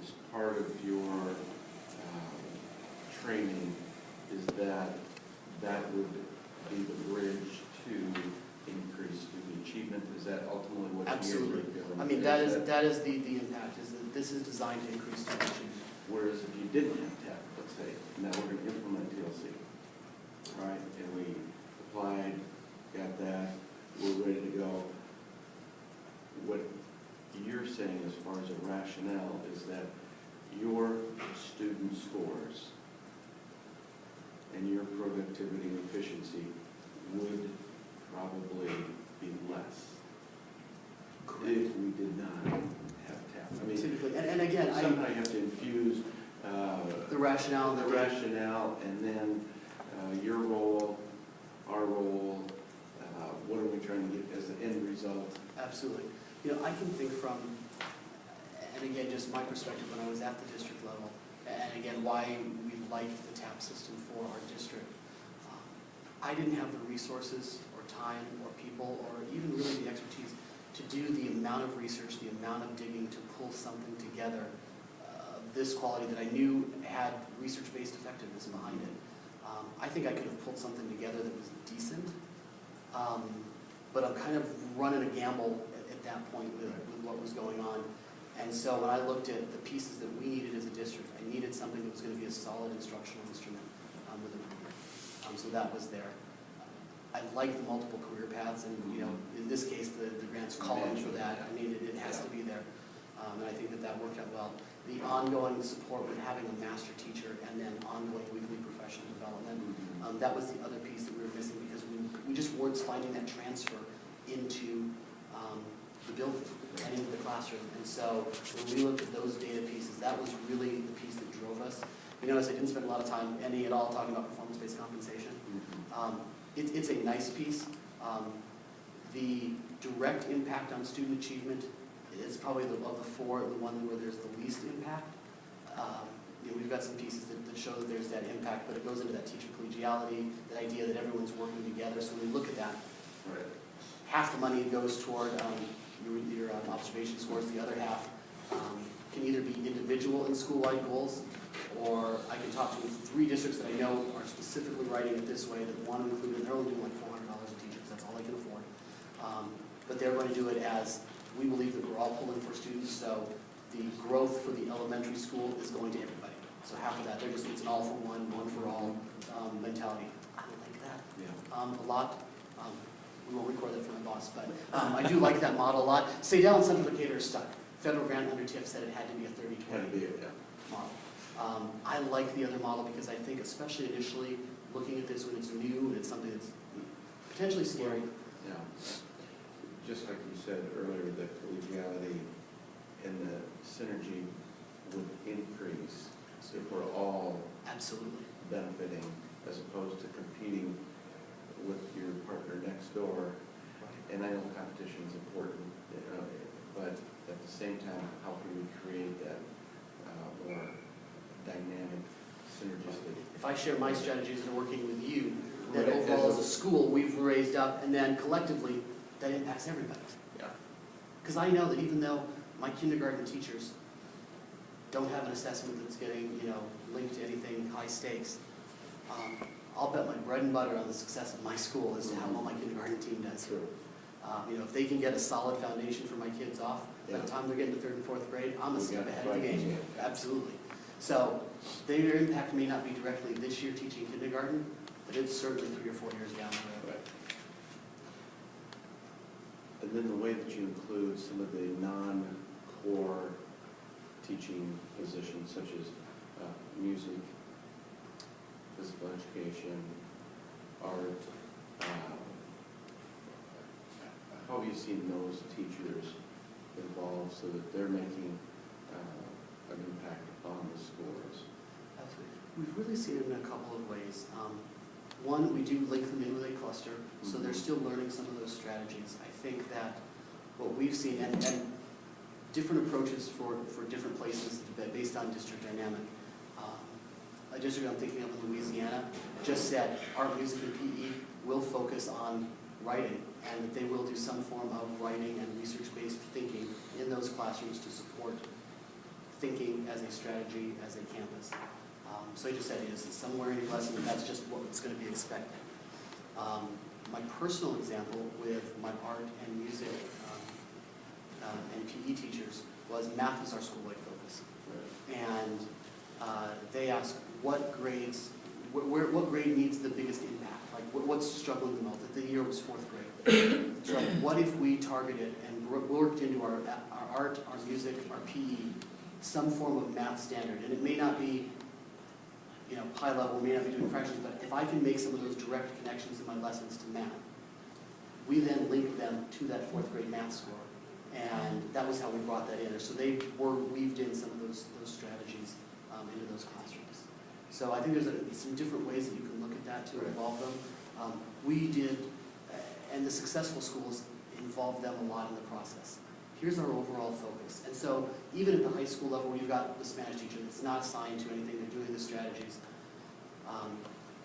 as part of your training is that that would be the bridge to increase student achievement. Is that ultimately what you Absolutely. are feeling? I mean, that is the impact, is that this is designed to increase student achievement. Whereas if you didn't have TAP, let's say, now we're going to implement TLC, right? And we applied, got that, we're ready to go. What you're saying as far as a rationale is that your student scores and your productivity and efficiency would probably be less if we did not have TAP. I mean, Typically, and again, somehow you have to infuse the rationale and the rationale, and then your role, our role, what are we trying to get as the end result? Absolutely. You know, I can think from, and again, just my perspective when I was at the district level, and again, why we liked the TAP system for our district. I didn't have the resources or time or people or even really the expertise to do the amount of research, the amount of digging to pull something together of this quality that I knew had research-based effectiveness behind it. I think I could have pulled something together that was decent, but I'm kind of running a gamble at that point with what was going on. And so when I looked at the pieces that we needed as a district, I needed something that was going to be a solid instructional instrument within a career. So that was there. I like the multiple career paths, and you know, in this case, the grant's calling for that. I mean, it has to be there, and I think that worked out well. The ongoing support with having a master teacher and then ongoing weekly professional development, that was the other piece that we were missing because we just weren't finding that transfer into the building and into the classroom. And so when we looked at those data pieces, that was really the piece that drove us. You notice I didn't spend a lot of time, any at all, talking about performance-based compensation. It's a nice piece. The direct impact on student achievement is probably of the four, the one where there's the least impact. You know, we've got some pieces that show that there's that impact, but it goes into that teacher collegiality, that idea that everyone's working together. So when we look at that, half the money goes toward your observation scores. The other half can either be individual and school-wide goals, or I can talk to 3 districts that I know are specifically writing it this way that want to include it. They're only doing like $400 a teacher because that's all they can afford. But they're going to do it as we believe that we're all pulling for students, so the growth for the elementary school is going to everybody. So half of that, it's an all for one, one for all mentality. I like that a lot. We won't record that for my boss, but I do like that model a lot. Sadell and Central Decatur are stuck. Federal grant under TIF said it had to be a 30-20 model. I like the other model because I think, especially initially, looking at this when it's new and it's something that's potentially scary. Yeah. Just like you said earlier, the collegiality and the synergy would increase if we're all absolutely benefiting as opposed to competing with your partner next door. And I know competition is important, but at the same time, how can we create that more dynamic, synergistic? If I share my strategies that are working with you, then overall as a school, we've raised up, and then collectively, that impacts everybody. Yeah. Because I know that even though my kindergarten teachers don't have an assessment that's getting, linked to anything high stakes, I'll bet my bread and butter on the success of my school as to how well my kindergarten team does. True. If they can get a solid foundation for my kids off, by the time they're getting to 3rd and 4th grade, I'm a step ahead of the game. Absolutely. So their impact may not be directly this year teaching kindergarten, but it's certainly 3 or 4 years down the road. Right. And then the way that you include some of the non-core teaching positions such as music, physical education, art, how have you seen those teachers involved so that they're making an impact on the scores? Absolutely. We've really seen it in a couple of ways. One, we do link them in with a cluster, so they're still learning some of those strategies. I think that what we've seen, and different approaches for different places based on district dynamic. A district I'm thinking of in Louisiana just said art, music, and PE will focus on writing, and that they will do some form of writing and research-based thinking in those classrooms to support thinking as a strategy, as a campus. So I just said, is somewhere in your lesson, that's just what's going to be expected. My personal example with my art and music and PE teachers was math is our school-wide focus. And they asked what grades, what grade needs the biggest impact? Like what's struggling the most? The year was 4th grade. So what if we targeted and worked into our art, our music, our PE, some form of math standard? And it may not be, you know, high level, we may not be doing fractions, but if I can make some of those direct connections in my lessons to math, we then link them to that 4th grade math score. And that was how we brought that in. So they were weaved in some of those strategies into those classrooms. So I think there's some different ways that you can look at that to involve them. We did, and the successful schools involved them a lot in the process. Here's our overall focus. And so even at the high school level where you've got the Spanish teacher that's not assigned to anything, they're doing the strategies,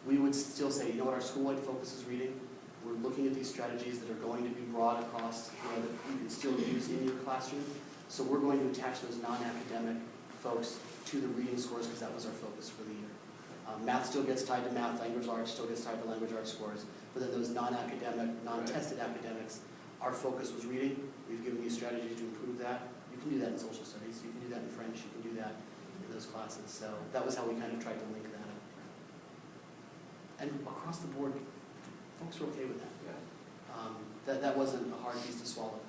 we would still say, you know what, our school-wide focus is reading. We're looking at these strategies that are going to be brought across, you know, that you can still use in your classroom. So we're going to attach those non-academic folks to the reading scores because that was our focus for the year. Math still gets tied to math, language arts still gets tied to language arts scores, but then those non-academic, non-tested academics, our focus was reading. We've given you strategies to improve that. You can do that in social studies, you can do that in French, you can do that in those classes. So that was how we kind of tried to link that up. And across the board, folks were okay with that. That wasn't a hard piece to swallow.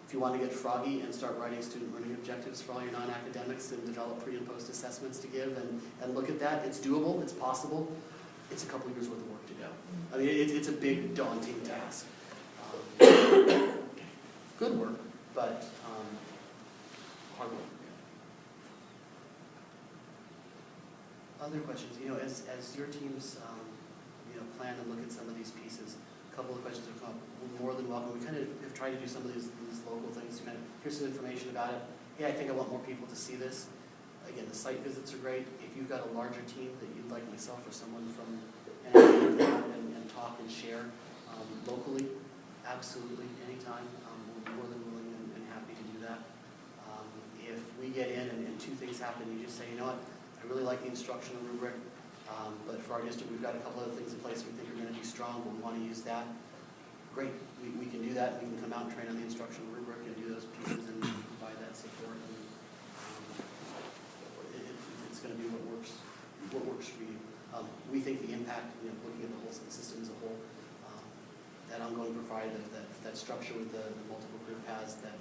If you want to get froggy and start writing student learning objectives for all your non-academics and develop pre and post assessments to give and look at that, it's doable, it's possible. It's a couple of years worth of work to do. I mean, it's a big, daunting task. Good work, but hard work. Other questions? You know, as your teams you know, plan and look at some of these pieces, a couple of questions have come up. We're more than welcome. We kind of have tried to do some of these local things. Kind of, here's some information about it. Hey, I think I want more people to see this. Again, the site visits are great. If you've got a larger team that you'd like myself or someone from NIH to come out and talk and share locally, absolutely, anytime. We're more than willing and happy to do that. If we get in and two things happen, you just say, you know what, I really like the instructional rubric, but for our district, we've got a couple other things in place we think are going to be strong, but we want to use that. Great, we can do that. We can come out and train on the instructional rubric and do those pieces and provide that support. And, it's going to be what works for you. We think the impact, you know, looking at the whole system as a whole, that ongoing provider, that structure with the multiple career paths, that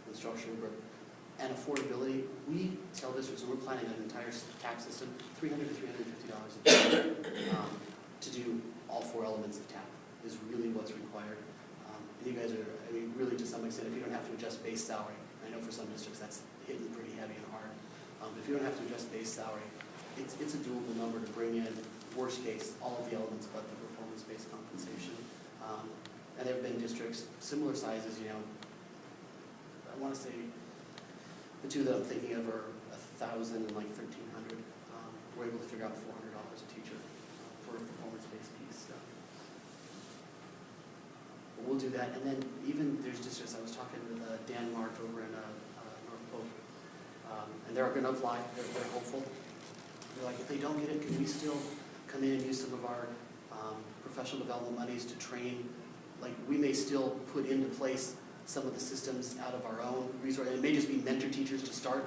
instructional rubric, and affordability. We tell districts, and we're planning an entire tax system, $300 to $350 a year to do all 4 elements of TAP is really what's required. And you guys are, I mean, really to some extent, if you don't have to adjust base salary, I know for some districts that's hitting pretty heavy and hard. If you don't have to adjust base salary, it's a doable number to bring in, worst case, all of the elements but the performance-based compensation. And there have been districts similar sizes, you know, I want to say the two that I'm thinking of are 1,000 and like 1,300. We're able to figure out $400 a teacher for a performance-based piece. So we'll do that. And then even there's districts, I was talking with Dan March over in North Polk, and they're going to apply. They're hopeful. They're like, if they don't get it, can we still come in and use some of our professional development monies to train? Like, we may still put into place some of the systems out of our own resources. It may just be mentor teachers to start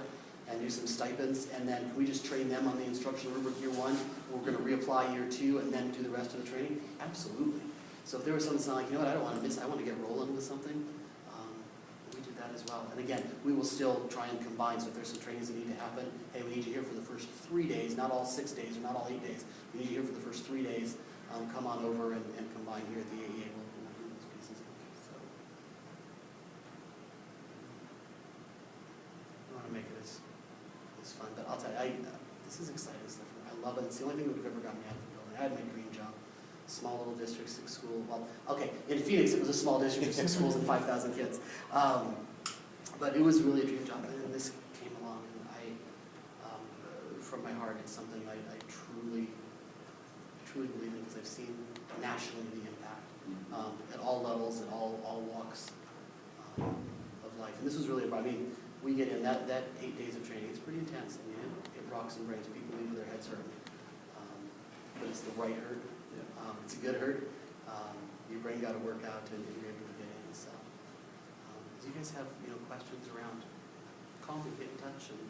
and do some stipends, and then can we just train them on the instructional rubric year 1? We're going to reapply year 2 and then do the rest of the training? Absolutely. So if there was something like, you know what, I don't want to miss, I want to get rolling with something, we do that as well. And again, we will still try and combine, so if there's some trainings that need to happen, hey, we need you here for the first 3 days, not all 6 days or not all 8 days. We need you here for the first 3 days. Come on over and combine here at the AEA. We'll do those pieces. So I want to make it as fun, but I'll tell you, this is exciting stuff. I love it. It's the only thing that would have ever got me out of the building. I had my dream job. Small little district, 6 school. Well, okay, in Phoenix it was a small district of 6 schools and 5,000 kids. But it was really a dream job, and then this came along, and from my heart, it's something I truly believe in, because I've seen nationally the impact at all levels, at all walks of life. And this was really about, I mean, we get in that 8 days of training. It's pretty intense. I mean, it rocks and breaks. People leave with their heads hurt. But it's the right hurt. It's a good hurt. Your brain got to work out, and you're able to get in. So, do you guys have questions around? Call me, get in touch, and